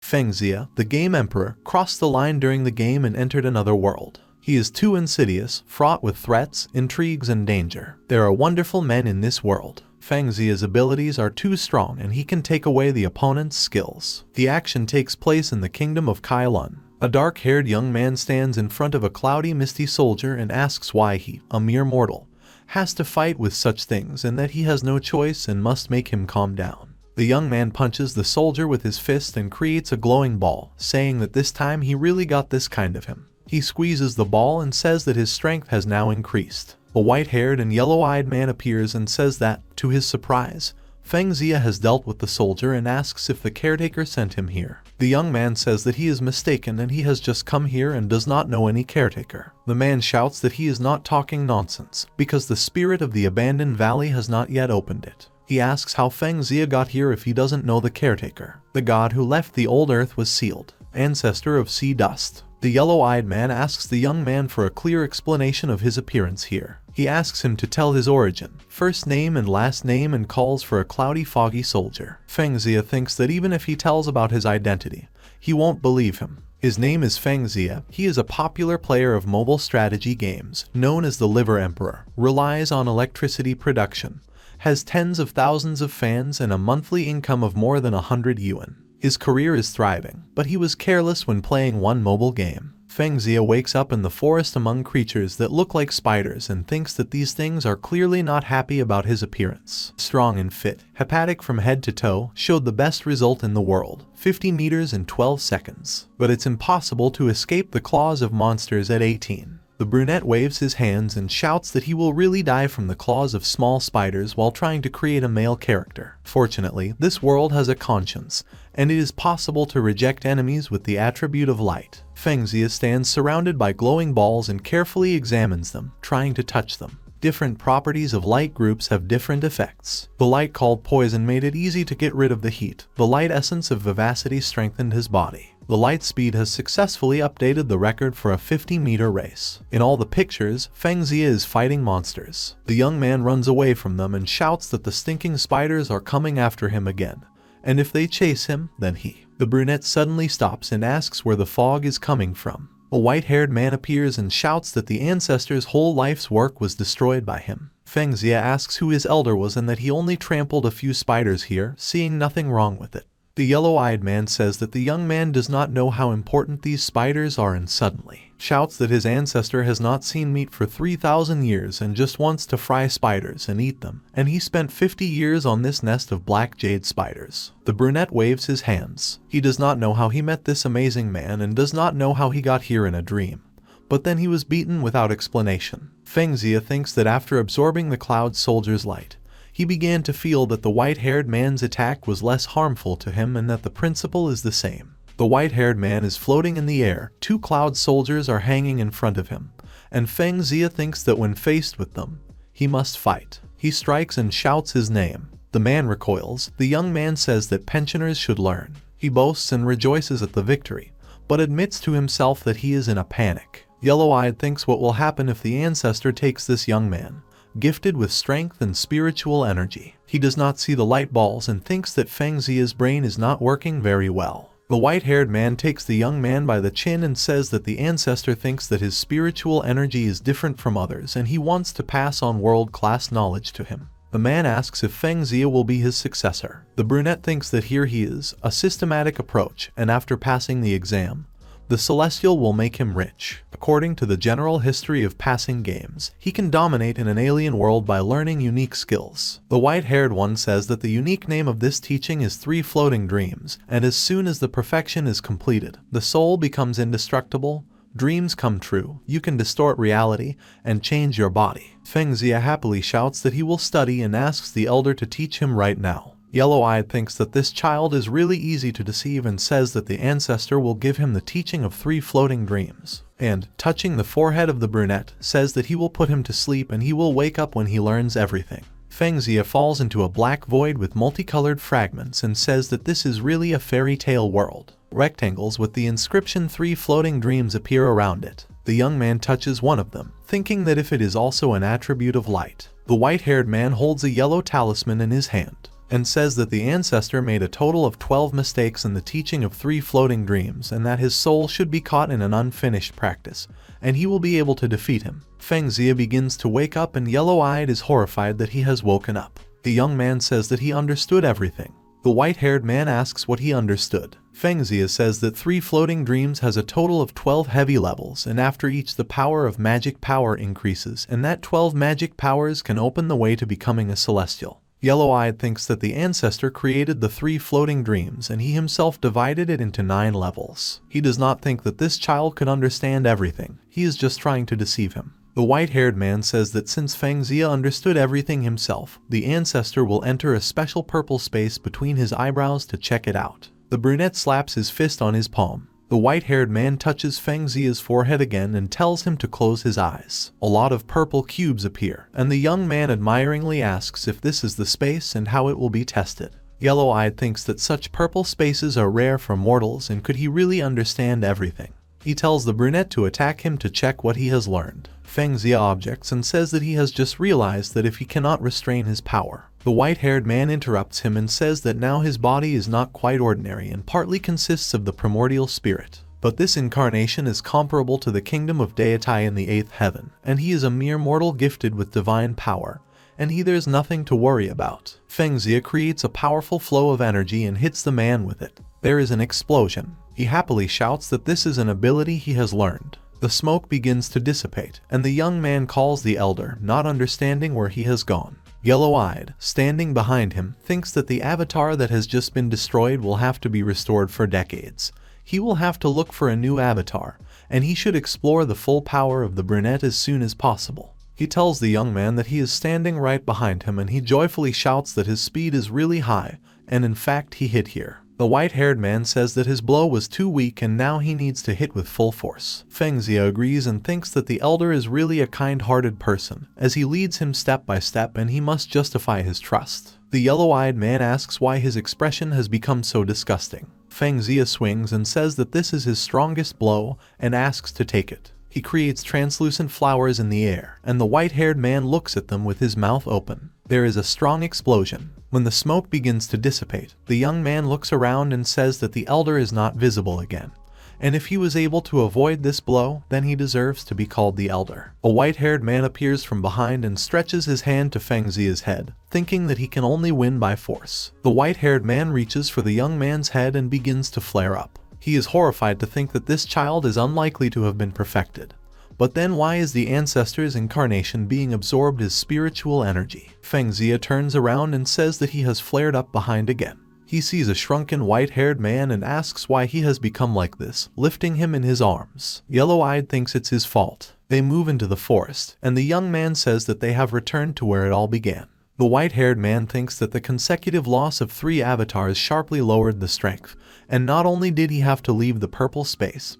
Feng Xia, the game emperor, crossed the line during the game and entered another world. He is too insidious, fraught with threats, intrigues, and danger. There are wonderful men in this world. Feng Xia's abilities are too strong and he can take away the opponent's skills. The action takes place in the kingdom of Kailan. A dark-haired young man stands in front of a cloudy, misty soldier and asks why he, a mere mortal, has to fight with such things and that he has no choice and must make him calm down. The young man punches the soldier with his fist and creates a glowing ball, saying that this time he really got this kind of him. He squeezes the ball and says that his strength has now increased. A white-haired and yellow-eyed man appears and says that, to his surprise, Feng Xia has dealt with the soldier and asks if the caretaker sent him here. The young man says that he is mistaken and he has just come here and does not know any caretaker. The man shouts that he is not talking nonsense, because the spirit of the abandoned valley has not yet opened it. He asks how Feng Xia got here if he doesn't know the caretaker. The god who left the old earth was sealed, ancestor of sea dust. The yellow-eyed man asks the young man for a clear explanation of his appearance here. He asks him to tell his origin, first name and last name, and calls for a cloudy, foggy soldier. Feng Xia thinks that even if he tells about his identity, he won't believe him. His name is Feng Xia. He is a popular player of mobile strategy games, known as the Liver Emperor, relies on electricity production, has tens of thousands of fans and a monthly income of more than 100 yuan. His career is thriving, but he was careless when playing one mobile game. Feng Xia wakes up in the forest among creatures that look like spiders and thinks that these things are clearly not happy about his appearance. Strong and fit, hepatic from head to toe, showed the best result in the world, 50 meters in 12 seconds. But it's impossible to escape the claws of monsters at 18. The brunette waves his hands and shouts that he will really die from the claws of small spiders while trying to create a male character. Fortunately, this world has a conscience, and it is possible to reject enemies with the attribute of light. Feng Xia stands surrounded by glowing balls and carefully examines them, trying to touch them. Different properties of light groups have different effects. The light called poison made it easy to get rid of the heat. The light essence of vivacity strengthened his body. The light speed has successfully updated the record for a 50-meter race. In all the pictures, Feng Xia is fighting monsters. The young man runs away from them and shouts that the stinking spiders are coming after him again, and if they chase him, then he. The brunette suddenly stops and asks where the fog is coming from. A white-haired man appears and shouts that the ancestor's whole life's work was destroyed by him. Feng Xia asks who his elder was and that he only trampled a few spiders here, seeing nothing wrong with it. The yellow-eyed man says that the young man does not know how important these spiders are and suddenly shouts that his ancestor has not seen meat for 3,000 years and just wants to fry spiders and eat them, and he spent 50 years on this nest of black jade spiders. The brunette waves his hands. He does not know how he met this amazing man and does not know how he got here in a dream. But then he was beaten without explanation. Feng Xia thinks that after absorbing the cloud soldier's light, he began to feel that the white-haired man's attack was less harmful to him and that the principle is the same. The white-haired man is floating in the air, 2 cloud soldiers are hanging in front of him, and Feng Xia thinks that when faced with them, he must fight. He strikes and shouts his name. The man recoils. The young man says that pensioners should learn. He boasts and rejoices at the victory, but admits to himself that he is in a panic. Yellow-eyed thinks what will happen if the ancestor takes this young man, gifted with strength and spiritual energy. He does not see the light balls and thinks that Feng Xia's brain is not working very well. The white-haired man takes the young man by the chin and says that the ancestor thinks that his spiritual energy is different from others and he wants to pass on world-class knowledge to him. The man asks if Feng Xia will be his successor. The brunette thinks that here he is, a systematic approach, and after passing the exam, the celestial will make him rich. According to the general history of passing games, he can dominate in an alien world by learning unique skills. The white-haired one says that the unique name of this teaching is 3 floating dreams, and as soon as the perfection is completed, the soul becomes indestructible, dreams come true, you can distort reality, and change your body. Feng Xia happily shouts that he will study and asks the elder to teach him right now. Yellow-eyed thinks that this child is really easy to deceive and says that the ancestor will give him the teaching of 3 floating dreams. And, touching the forehead of the brunette, says that he will put him to sleep and he will wake up when he learns everything. Feng Xia falls into a black void with multicolored fragments and says that this is really a fairy tale world. Rectangles with the inscription 3 floating dreams appear around it. The young man touches one of them, thinking that if it is also an attribute of light. The white-haired man holds a yellow talisman in his hand. and says that the ancestor made a total of 12 mistakes in the teaching of 3 floating dreams and that his soul should be caught in an unfinished practice, and he will be able to defeat him. Feng Xia begins to wake up and Yellow-Eyed is horrified that he has woken up. The young man says that he understood everything. The white-haired man asks what he understood. Feng Xia says that 3 floating dreams has a total of 12 heavy levels, and after each the power of magic power increases, and that 12 magic powers can open the way to becoming a celestial. Yellow-Eyed thinks that the ancestor created the 3 floating dreams and he himself divided it into 9 levels. He does not think that this child could understand everything. He is just trying to deceive him. The white-haired man says that since Feng Xia understood everything himself, the ancestor will enter a special purple space between his eyebrows to check it out. The brunette slaps his fist on his palm. The white-haired man touches Feng Xia's forehead again and tells him to close his eyes. A lot of purple cubes appear, and the young man admiringly asks if this is the space and how it will be tested. Yellow-Eyed thinks that such purple spaces are rare for mortals, and could he really understand everything? He tells the brunette to attack him to check what he has learned. Feng Xia objects and says that he has just realized that if he cannot restrain his power. The white-haired man interrupts him and says that now his body is not quite ordinary and partly consists of the primordial spirit. But this incarnation is comparable to the kingdom of deity in the 8th heaven, and he is a mere mortal gifted with divine power, and there's nothing to worry about. Feng Xia creates a powerful flow of energy and hits the man with it. There is an explosion. He happily shouts that this is an ability he has learned. The smoke begins to dissipate, and the young man calls the elder, not understanding where he has gone. Yellow-Eyed, standing behind him, thinks that the avatar that has just been destroyed will have to be restored for decades. He will have to look for a new avatar, and he should explore the full power of the brunette as soon as possible. He tells the young man that he is standing right behind him, and he joyfully shouts that his speed is really high, and in fact he hit here. The white-haired man says that his blow was too weak and now he needs to hit with full force. Feng Xia agrees and thinks that the elder is really a kind-hearted person, as he leads him step by step and he must justify his trust. The yellow-eyed man asks why his expression has become so disgusting. Feng Xia swings and says that this is his strongest blow and asks to take it. He creates translucent flowers in the air, and the white-haired man looks at them with his mouth open. There is a strong explosion. When the smoke begins to dissipate, the young man looks around and says that the elder is not visible again, and if he was able to avoid this blow, then he deserves to be called the elder. A white-haired man appears from behind and stretches his hand to Feng Xia's head, thinking that he can only win by force. The white-haired man reaches for the young man's head and begins to flare up. He is horrified to think that this child is unlikely to have been perfected. But then why is the ancestor's incarnation being absorbed as spiritual energy? Feng Xia turns around and says that he has flared up behind again. He sees a shrunken white-haired man and asks why he has become like this, lifting him in his arms. Yellow-eyed thinks it's his fault. They move into the forest, and the young man says that they have returned to where it all began. The white-haired man thinks that the consecutive loss of 3 avatars sharply lowered the strength, and not only did he have to leave the purple space,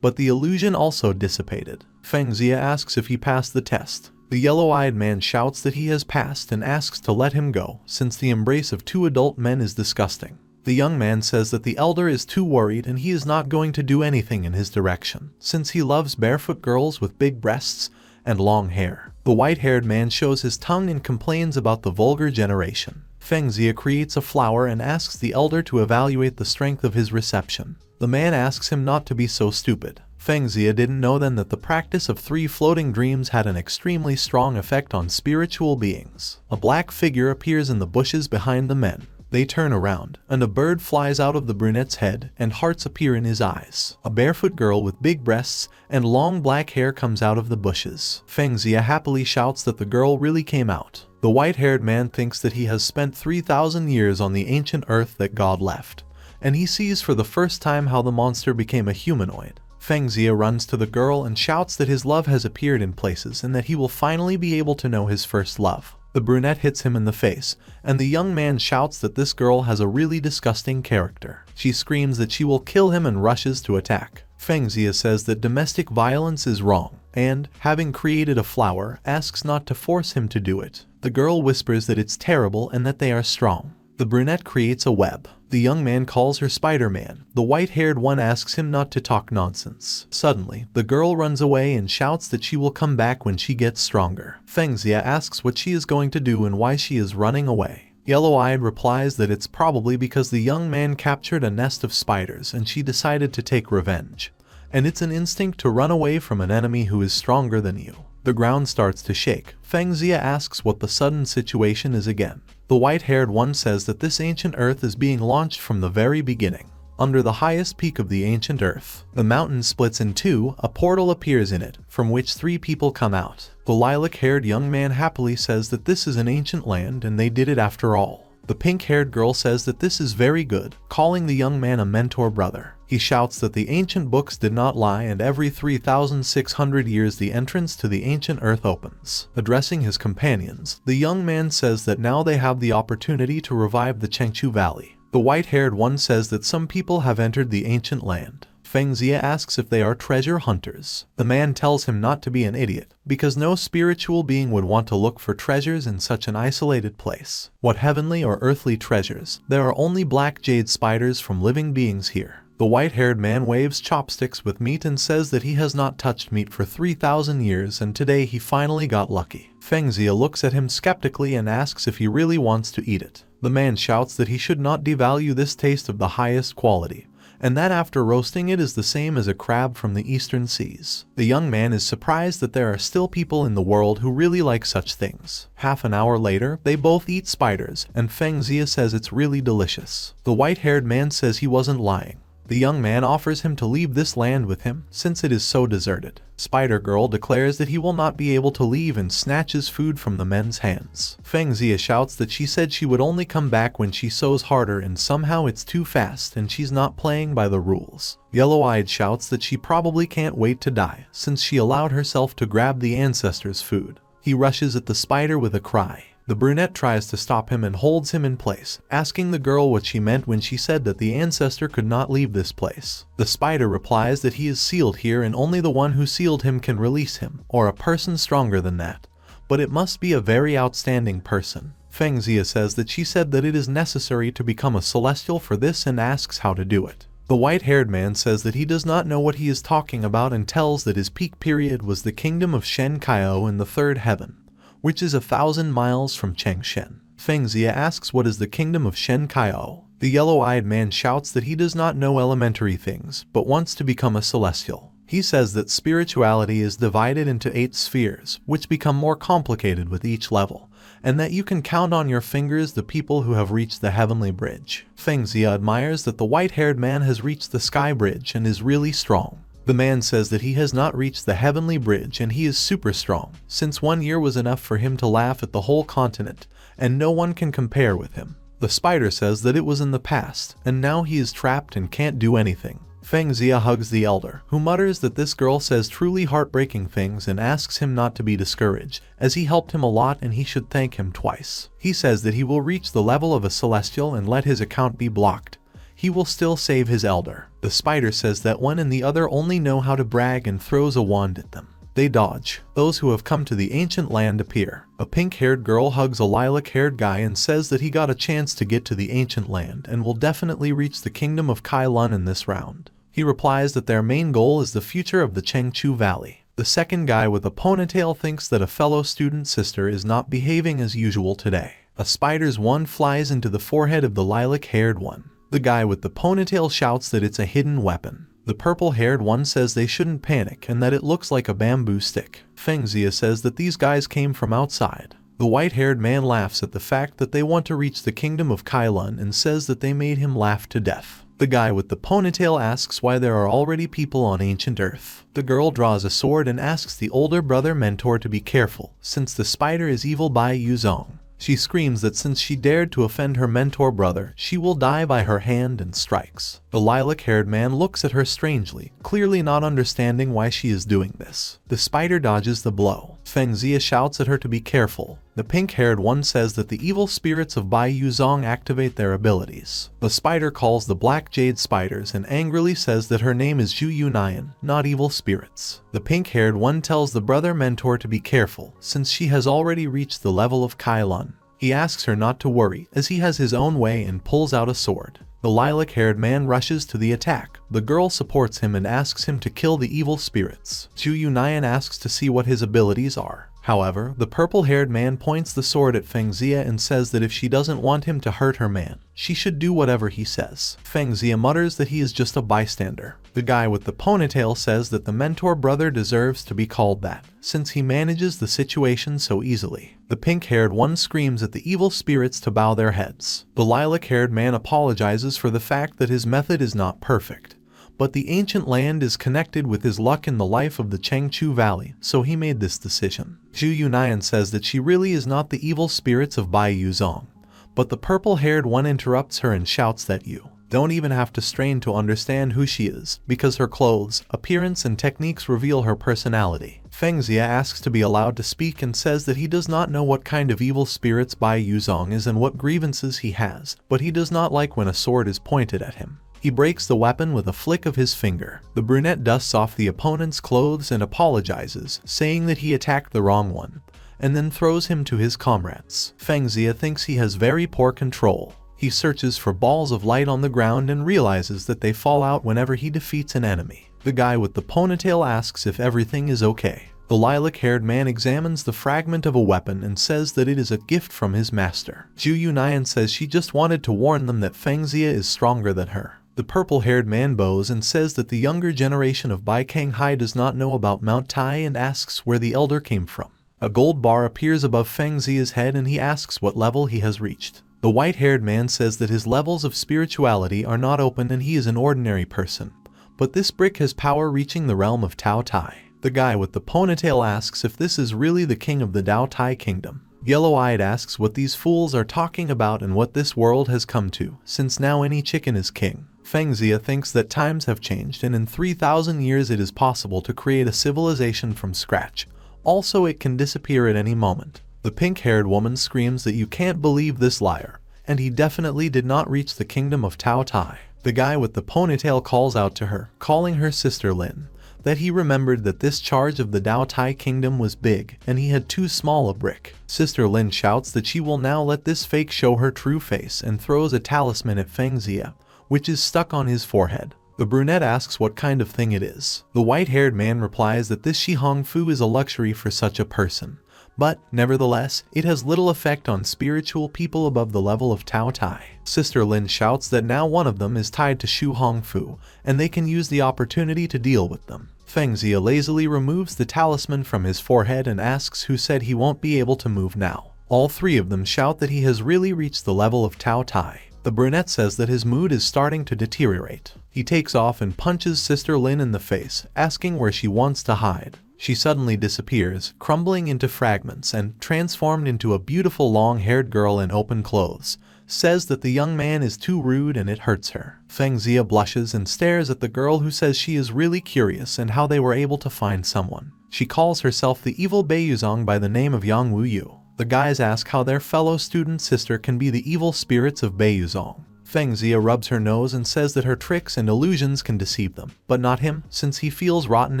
but the illusion also dissipated. Feng Xia asks if he passed the test. The yellow-eyed man shouts that he has passed and asks to let him go, since the embrace of 2 adult men is disgusting. The young man says that the elder is too worried and he is not going to do anything in his direction, since he loves barefoot girls with big breasts and long hair. The white-haired man shows his tongue and complains about the vulgar generation. Feng Xia creates a flower and asks the elder to evaluate the strength of his reception. The man asks him not to be so stupid. Feng Xia didn't know then that the practice of 3 floating dreams had an extremely strong effect on spiritual beings. A black figure appears in the bushes behind the men. They turn around, and a bird flies out of the brunette's head, and hearts appear in his eyes. A barefoot girl with big breasts and long black hair comes out of the bushes. Feng Xia happily shouts that the girl really came out. The white-haired man thinks that he has spent 3,000 years on the ancient earth that God left, and he sees for the first time how the monster became a humanoid. Feng Xia runs to the girl and shouts that his love has appeared in places and that he will finally be able to know his first love. The brunette hits him in the face, and the young man shouts that this girl has a really disgusting character. She screams that she will kill him and rushes to attack. Feng Xia says that domestic violence is wrong, and, having created a flower, asks not to force him to do it. The girl whispers that it's terrible and that they are strong. The brunette creates a web. The young man calls her Spider-Man. The white-haired one asks him not to talk nonsense. Suddenly, the girl runs away and shouts that she will come back when she gets stronger. Feng Xia asks what she is going to do and why she is running away. Yellow-Eyed replies that it's probably because the young man captured a nest of spiders and she decided to take revenge. And it's an instinct to run away from an enemy who is stronger than you. The ground starts to shake. Feng Xia asks what the sudden situation is again. The white-haired one says that this ancient earth is being launched from the very beginning. Under the highest peak of the ancient earth, the mountain splits in two, a portal appears in it, from which 3 people come out. The lilac-haired young man happily says that this is an ancient land and they did it after all. The pink-haired girl says that this is very good, calling the young man a mentor brother. He shouts that the ancient books did not lie and every 3,600 years the entrance to the ancient earth opens. Addressing his companions, the young man says that now they have the opportunity to revive the Chengchu Valley. The white-haired one says that some people have entered the ancient land. Feng Xia asks if they are treasure hunters. The man tells him not to be an idiot, because no spiritual being would want to look for treasures in such an isolated place. What heavenly or earthly treasures? There are only black jade spiders from living beings here. The white-haired man waves chopsticks with meat and says that he has not touched meat for 3,000 years and today he finally got lucky. Feng Xia looks at him skeptically and asks if he really wants to eat it. The man shouts that he should not devalue this taste of the highest quality, and that after roasting it is the same as a crab from the eastern seas. The young man is surprised that there are still people in the world who really like such things. Half an hour later, they both eat spiders, and Feng Xia says it's really delicious. The white-haired man says he wasn't lying. The young man offers him to leave this land with him, since it is so deserted. Spider Girl declares that he will not be able to leave and snatches food from the men's hands. Feng Xia shouts that she said she would only come back when she sews harder and somehow it's too fast and she's not playing by the rules. Yellow-Eyed shouts that she probably can't wait to die, since she allowed herself to grab the ancestors' food. He rushes at the spider with a cry. The brunette tries to stop him and holds him in place, asking the girl what she meant when she said that the ancestor could not leave this place. The spider replies that he is sealed here and only the one who sealed him can release him, or a person stronger than that. But it must be a very outstanding person. Feng Xia says that she said that it is necessary to become a celestial for this and asks how to do it. The white-haired man says that he does not know what he is talking about and tells that his peak period was the kingdom of Shen Kaio in the 3rd heaven, which is 1,000 miles from Chengshen. Feng Xia asks what is the kingdom of Shen Kaio. The yellow-eyed man shouts that he does not know elementary things, but wants to become a celestial. He says that spirituality is divided into 8 spheres, which become more complicated with each level, and that you can count on your fingers the people who have reached the heavenly bridge. Feng Xia admires that the white-haired man has reached the sky bridge and is really strong. The man says that he has not reached the heavenly bridge and he is super strong, since 1 year was enough for him to laugh at the whole continent, and no one can compare with him. The spider says that it was in the past, and now he is trapped and can't do anything. Feng Xia hugs the elder, who mutters that this girl says truly heartbreaking things and asks him not to be discouraged, as he helped him a lot and he should thank him twice. He says that he will reach the level of a celestial and let his account be blocked. He will still save his elder. The spider says that one and the other only know how to brag and throws a wand at them. They dodge. Those who have come to the ancient land appear. A pink-haired girl hugs a lilac-haired guy and says that he got a chance to get to the ancient land and will definitely reach the kingdom of Kailun in this round. He replies that their main goal is the future of the Chengchu Valley. The second guy with a ponytail thinks that a fellow student sister is not behaving as usual today. A spider's wand flies into the forehead of the lilac-haired one. The guy with the ponytail shouts that it's a hidden weapon. The purple-haired one says they shouldn't panic and that it looks like a bamboo stick. Feng Xia says that these guys came from outside. The white-haired man laughs at the fact that they want to reach the kingdom of Kailun and says that they made him laugh to death. The guy with the ponytail asks why there are already people on ancient Earth. The girl draws a sword and asks the older brother mentor to be careful, since the spider is evil by Yuzong. She screams that since she dared to offend her mentor brother, she will die by her hand and strikes. The lilac-haired man looks at her strangely, clearly not understanding why she is doing this. The spider dodges the blow. Feng Xia shouts at her to be careful. The pink-haired one says that the evil spirits of Bai Yuzong activate their abilities. The spider calls the black jade spiders and angrily says that her name is Zhu Yunayan, not evil spirits. The pink-haired one tells the brother mentor to be careful, since she has already reached the level of Kailun. He asks her not to worry, as he has his own way and pulls out a sword. The lilac-haired man rushes to the attack. The girl supports him and asks him to kill the evil spirits. Zhu Yunayan asks to see what his abilities are. However, the purple-haired man points the sword at Feng Xia and says that if she doesn't want him to hurt her man, she should do whatever he says. Feng Xia mutters that he is just a bystander. The guy with the ponytail says that the mentor brother deserves to be called that, since he manages the situation so easily. The pink-haired one screams at the evil spirits to bow their heads. The lilac-haired man apologizes for the fact that his method is not perfect, but the ancient land is connected with his luck in the life of the Chengchu Valley, so he made this decision. Zhu Yunayan says that she really is not the evil spirits of Bai Yuzong, but the purple-haired one interrupts her and shouts that you don't even have to strain to understand who she is, because her clothes, appearance, and techniques reveal her personality. Feng Xia asks to be allowed to speak and says that he does not know what kind of evil spirits Bai Yuzong is and what grievances he has, but he does not like when a sword is pointed at him. He breaks the weapon with a flick of his finger. The brunette dusts off the opponent's clothes and apologizes, saying that he attacked the wrong one, and then throws him to his comrades. Feng Xia thinks he has very poor control. He searches for balls of light on the ground and realizes that they fall out whenever he defeats an enemy. The guy with the ponytail asks if everything is okay. The lilac-haired man examines the fragment of a weapon and says that it is a gift from his master. Zhu Yunayan says she just wanted to warn them that Feng Xia is stronger than her. The purple-haired man bows and says that the younger generation of Bai Kanghai does not know about Mount Tai and asks where the elder came from. A gold bar appears above Feng Xia's head and he asks what level he has reached. The white-haired man says that his levels of spirituality are not open and he is an ordinary person, but this brick has power reaching the realm of Tao Tai. The guy with the ponytail asks if this is really the king of the Tao Tai kingdom. Yellow-eyed asks what these fools are talking about and what this world has come to, since now any chicken is king. Feng Xia thinks that times have changed and in 3,000 years it is possible to create a civilization from scratch. Also, it can disappear at any moment. The pink-haired woman screams that you can't believe this liar, and he definitely did not reach the kingdom of Tao Tai. The guy with the ponytail calls out to her, calling her sister Lin, that he remembered that this charge of the Tao Tai kingdom was big and he had too small a brick. Sister Lin shouts that she will now let this fake show her true face and throws a talisman at Feng Xia, which is stuck on his forehead. The brunette asks what kind of thing it is. The white-haired man replies that this Shi Hong Fu is a luxury for such a person, but, nevertheless, it has little effect on spiritual people above the level of Tao Tai. Sister Lin shouts that now one of them is tied to Shu Hong Fu, and they can use the opportunity to deal with them. Feng Xia lazily removes the talisman from his forehead and asks who said he won't be able to move now. All three of them shout that he has really reached the level of Tao Tai. The brunette says that his mood is starting to deteriorate. He takes off and punches Sister Lin in the face, asking where she wants to hide. She suddenly disappears, crumbling into fragments and, transformed into a beautiful long-haired girl in open clothes, says that the young man is too rude and it hurts her. Feng Xia blushes and stares at the girl who says she is really curious and how they were able to find someone. She calls herself the evil Beiyuzong by the name of Yang Wuyu. The guys ask how their fellow student sister can be the evil spirits of Beiyuzong. Feng Xia rubs her nose and says that her tricks and illusions can deceive them, but not him, since he feels rotten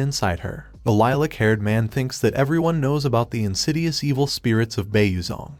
inside her. The lilac-haired man thinks that everyone knows about the insidious evil spirits of Beiyuzong,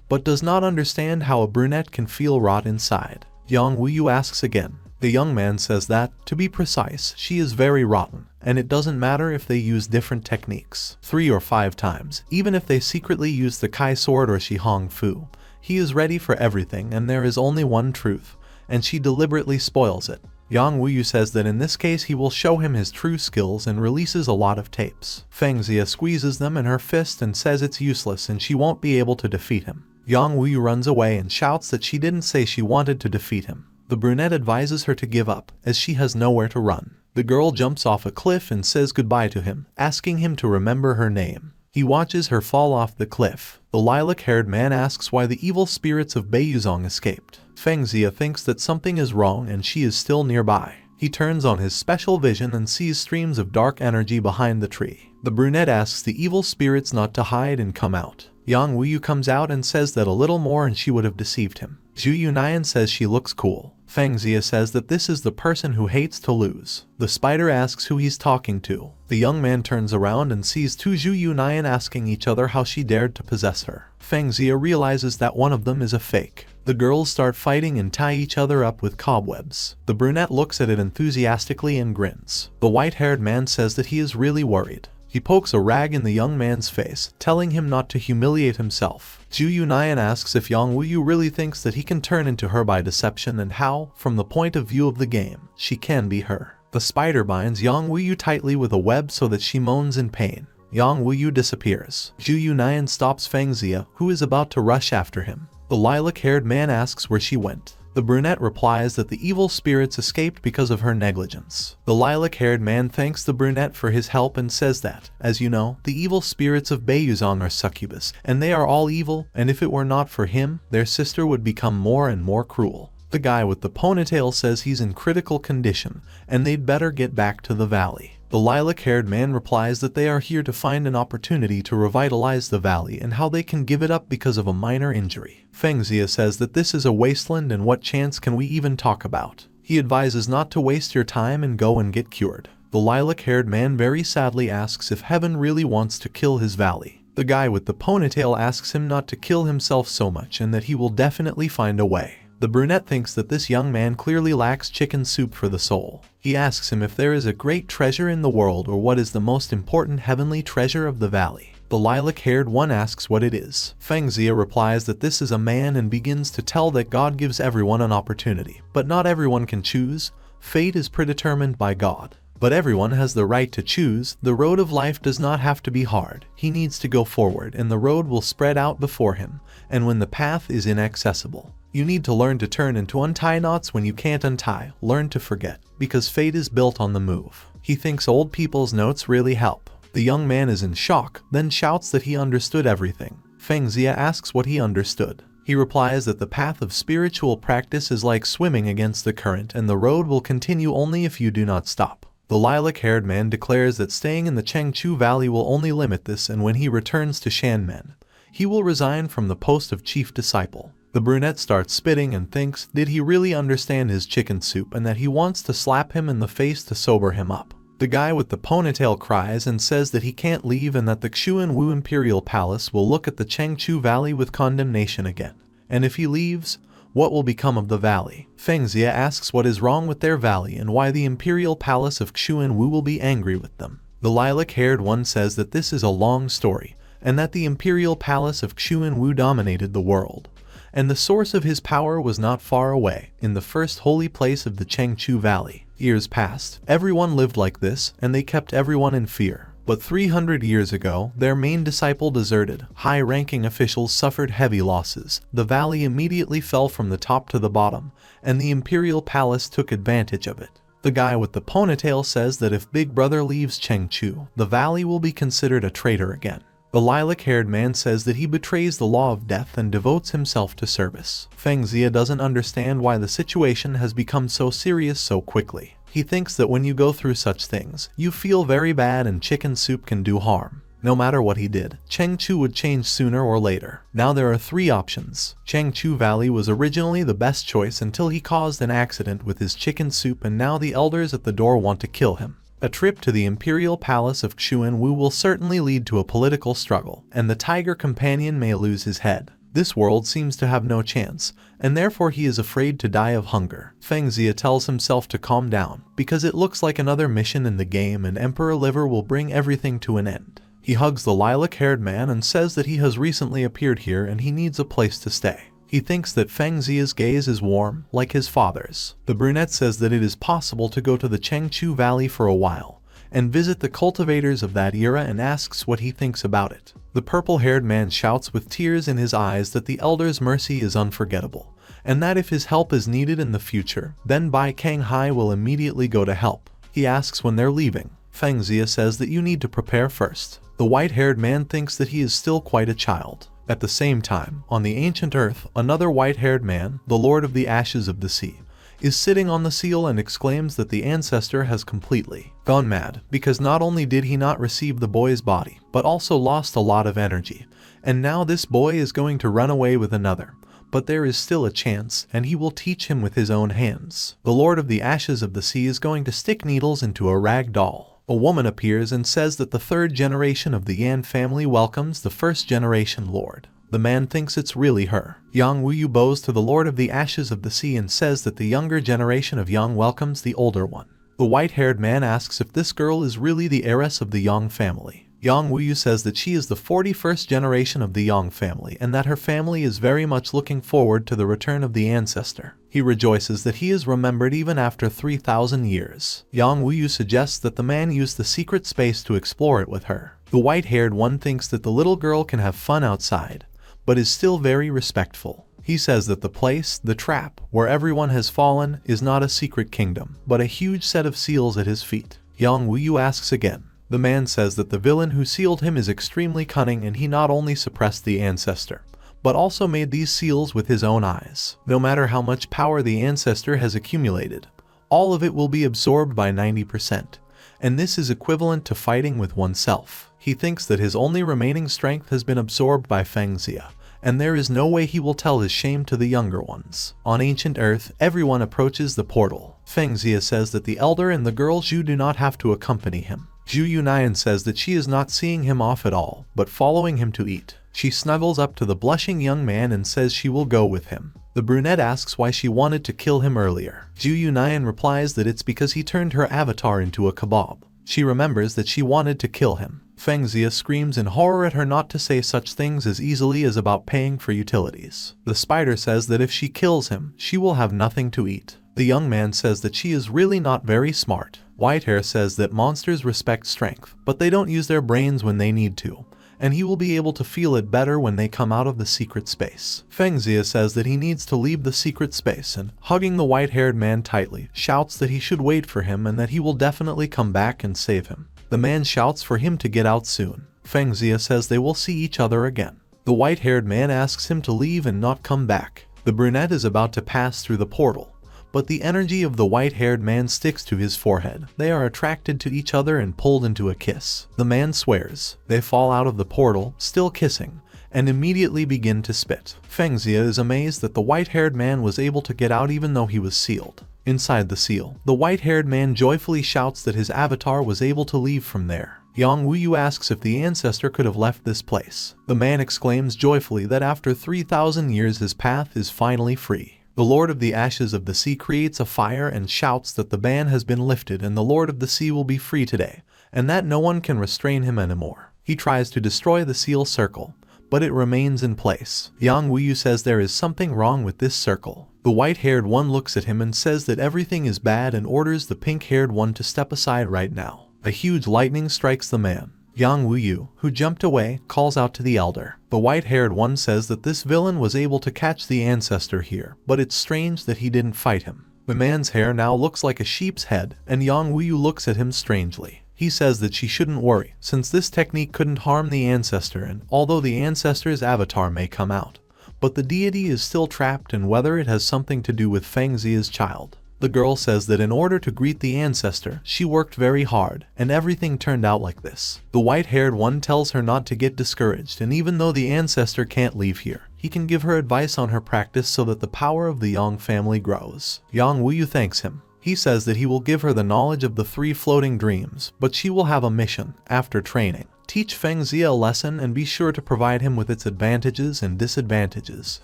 but does not understand how a brunette can feel rot inside. Yang Wuyu asks again. The young man says that, to be precise, she is very rotten, and it doesn't matter if they use different techniques 3 or 5 times, even if they secretly use the Kai sword or Shi Hong Fu. He is ready for everything and there is only one truth, and she deliberately spoils it. Yang Wuyu says that in this case he will show him his true skills and releases a lot of tapes. Feng Xia squeezes them in her fist and says it's useless and she won't be able to defeat him. Yang Wuyu runs away and shouts that she didn't say she wanted to defeat him. The brunette advises her to give up, as she has nowhere to run. The girl jumps off a cliff and says goodbye to him, asking him to remember her name. He watches her fall off the cliff. The lilac-haired man asks why the evil spirits of Beiyuzong escaped. Feng Xia thinks that something is wrong and she is still nearby. He turns on his special vision and sees streams of dark energy behind the tree. The brunette asks the evil spirits not to hide and come out. Yang Wuyu comes out and says that a little more and she would have deceived him. Zhu Yunayan says she looks cool. Feng Xia says that this is the person who hates to lose. The spider asks who he's talking to. The young man turns around and sees two Zhu Yunayan asking each other how she dared to possess her. Feng Xia realizes that one of them is a fake. The girls start fighting and tie each other up with cobwebs. The brunette looks at it enthusiastically and grins. The white-haired man says that he is really worried. He pokes a rag in the young man's face, telling him not to humiliate himself. Ju Yunayan asks if Yang Wuyu really thinks that he can turn into her by deception and how, from the point of view of the game, she can be her. The spider binds Yang Wuyu tightly with a web so that she moans in pain. Yang Wuyu disappears. Ju Yunayan stops Feng Xia, who is about to rush after him. The lilac-haired man asks where she went. The brunette replies that the evil spirits escaped because of her negligence. The lilac-haired man thanks the brunette for his help and says that, as you know, the evil spirits of Beiyuzong are succubus, and they are all evil, and if it were not for him, their sister would become more and more cruel. The guy with the ponytail says he's in critical condition, and they'd better get back to the valley. The lilac-haired man replies that they are here to find an opportunity to revitalize the valley and how they can give it up because of a minor injury. Feng Xia says that this is a wasteland and what chance can we even talk about? He advises not to waste your time and go and get cured. The lilac-haired man very sadly asks if heaven really wants to kill his valley. The guy with the ponytail asks him not to kill himself so much and that he will definitely find a way. The brunette thinks that this young man clearly lacks chicken soup for the soul. He asks him if there is a great treasure in the world or what is the most important heavenly treasure of the valley. The lilac-haired one asks what it is. Feng Xia replies that this is a man and begins to tell that God gives everyone an opportunity. But not everyone can choose. Fate is predetermined by God. But everyone has the right to choose. The road of life does not have to be hard. He needs to go forward and the road will spread out before him. And when the path is inaccessible, you need to learn to turn and to untie knots when you can't untie. Learn to forget, because fate is built on the move. He thinks old people's notes really help. The young man is in shock, then shouts that he understood everything. Feng Xia asks what he understood. He replies that the path of spiritual practice is like swimming against the current and the road will continue only if you do not stop. The lilac-haired man declares that staying in the Chengchu Valley will only limit this, and when he returns to Shanmen, he will resign from the post of chief disciple. The brunette starts spitting and thinks, did he really understand his chicken soup, and that he wants to slap him in the face to sober him up. The guy with the ponytail cries and says that he can't leave and that the Xuanwu Imperial Palace will look at the Chengchu Valley with condemnation again. And if he leaves, what will become of the valley? Feng Xia asks what is wrong with their valley and why the Imperial Palace of Xuanwu will be angry with them. The lilac-haired one says that this is a long story, and that the Imperial Palace of Xuanwu dominated the world. And the source of his power was not far away, in the first holy place of the Chengchu Valley. Years passed, everyone lived like this, and they kept everyone in fear. But 300 years ago, their main disciple deserted. High-ranking officials suffered heavy losses. The valley immediately fell from the top to the bottom, and the Imperial Palace took advantage of it. The guy with the ponytail says that if Big Brother leaves Chengchu, the valley will be considered a traitor again. The lilac-haired man says that he betrays the law of death and devotes himself to service. Feng Xia doesn't understand why the situation has become so serious so quickly. He thinks that when you go through such things, you feel very bad and chicken soup can do harm. No matter what he did, Chengchu would change sooner or later. Now there are three options. Chengchu Valley was originally the best choice until he caused an accident with his chicken soup, and now the elders at the door want to kill him. A trip to the Imperial Palace of Xuanwu will certainly lead to a political struggle, and the tiger companion may lose his head. This world seems to have no chance, and therefore he is afraid to die of hunger. Feng Xia tells himself to calm down, because it looks like another mission in the game and Emperor Liver will bring everything to an end. He hugs the lilac-haired man and says that he has recently appeared here and he needs a place to stay. He thinks that Feng Xia's gaze is warm, like his father's. The brunette says that it is possible to go to the Chengchu Valley for a while, and visit the cultivators of that era, and asks what he thinks about it. The purple-haired man shouts with tears in his eyes that the elder's mercy is unforgettable, and that if his help is needed in the future, then Bai Kanghai will immediately go to help. He asks when they're leaving. Feng Xia says that you need to prepare first. The white-haired man thinks that he is still quite a child. At the same time, on the ancient earth, another white-haired man, the Lord of the Ashes of the Sea, is sitting on the seal and exclaims that the ancestor has completely gone mad, because not only did he not receive the boy's body, but also lost a lot of energy, and now this boy is going to run away with another. But there is still a chance, and he will teach him with his own hands. The Lord of the Ashes of the Sea is going to stick needles into a rag doll. A woman appears and says that the third generation of the Yan family welcomes the first generation lord. The man thinks it's really her. Yang Wuyu bows to the Lord of the Ashes of the Sea and says that the younger generation of Yang welcomes the older one. The white-haired man asks if this girl is really the heiress of the Yang family. Yang Wuyu says that she is the 41st generation of the Yang family and that her family is very much looking forward to the return of the ancestor. He rejoices that he is remembered even after 3,000 years. Yang Wuyu suggests that the man use the secret space to explore it with her. The white-haired one thinks that the little girl can have fun outside, but is still very respectful. He says that the place, the trap, where everyone has fallen, is not a secret kingdom, but a huge set of seals at his feet. Yang Wuyu asks again. The man says that the villain who sealed him is extremely cunning and he not only suppressed the ancestor, but also made these seals with his own eyes. No matter how much power the ancestor has accumulated, all of it will be absorbed by 90%, and this is equivalent to fighting with oneself. He thinks that his only remaining strength has been absorbed by Feng Xia, and there is no way he will tell his shame to the younger ones. On ancient Earth, everyone approaches the portal. Feng Xia says that the elder and the girl Zhu do not have to accompany him. Zhu Yunayan says that she is not seeing him off at all, but following him to eat. She snuggles up to the blushing young man and says she will go with him. The brunette asks why she wanted to kill him earlier. Zhu Yunayan replies that it's because he turned her avatar into a kebab. She remembers that she wanted to kill him. Feng Xia screams in horror at her not to say such things as easily as about paying for utilities. The spider says that if she kills him, she will have nothing to eat. The young man says that she is really not very smart. Whitehair says that monsters respect strength, but they don't use their brains when they need to, and he will be able to feel it better when they come out of the secret space. Feng Xia says that he needs to leave the secret space and, hugging the white-haired man tightly, shouts that he should wait for him and that he will definitely come back and save him. The man shouts for him to get out soon. Feng Xia says they will see each other again. The white-haired man asks him to leave and not come back. The brunette is about to pass through the portal, but the energy of the white-haired man sticks to his forehead. They are attracted to each other and pulled into a kiss. The man swears. They fall out of the portal, still kissing, and immediately begin to spit. Feng Xia is amazed that the white-haired man was able to get out even though he was sealed. Inside the seal, the white-haired man joyfully shouts that his avatar was able to leave from there. Yang Wuyu asks if the ancestor could have left this place. The man exclaims joyfully that after 3,000 years his path is finally free. The Lord of the Ashes of the Sea creates a fire and shouts that the ban has been lifted and the Lord of the Sea will be free today, and that no one can restrain him anymore. He tries to destroy the seal circle, but it remains in place. Yang Wuyu says there is something wrong with this circle. The white-haired one looks at him and says that everything is bad and orders the pink-haired one to step aside right now. A huge lightning strikes the man. Yang Wuyu, who jumped away, calls out to the elder. The white-haired one says that this villain was able to catch the ancestor here, but it's strange that he didn't fight him. The man's hair now looks like a sheep's head, and Yang Wuyu looks at him strangely. He says that she shouldn't worry, since this technique couldn't harm the ancestor, and although the ancestor's avatar may come out, but the deity is still trapped and whether it has something to do with Feng Xia's child. The girl says that in order to greet the ancestor, she worked very hard, and everything turned out like this. The white-haired one tells her not to get discouraged, and even though the ancestor can't leave here, he can give her advice on her practice so that the power of the Yang family grows. Yang Wuyu thanks him. He says that he will give her the knowledge of the 3 floating dreams, but she will have a mission, after training. Teach Feng Xia a lesson and be sure to provide him with its advantages and disadvantages.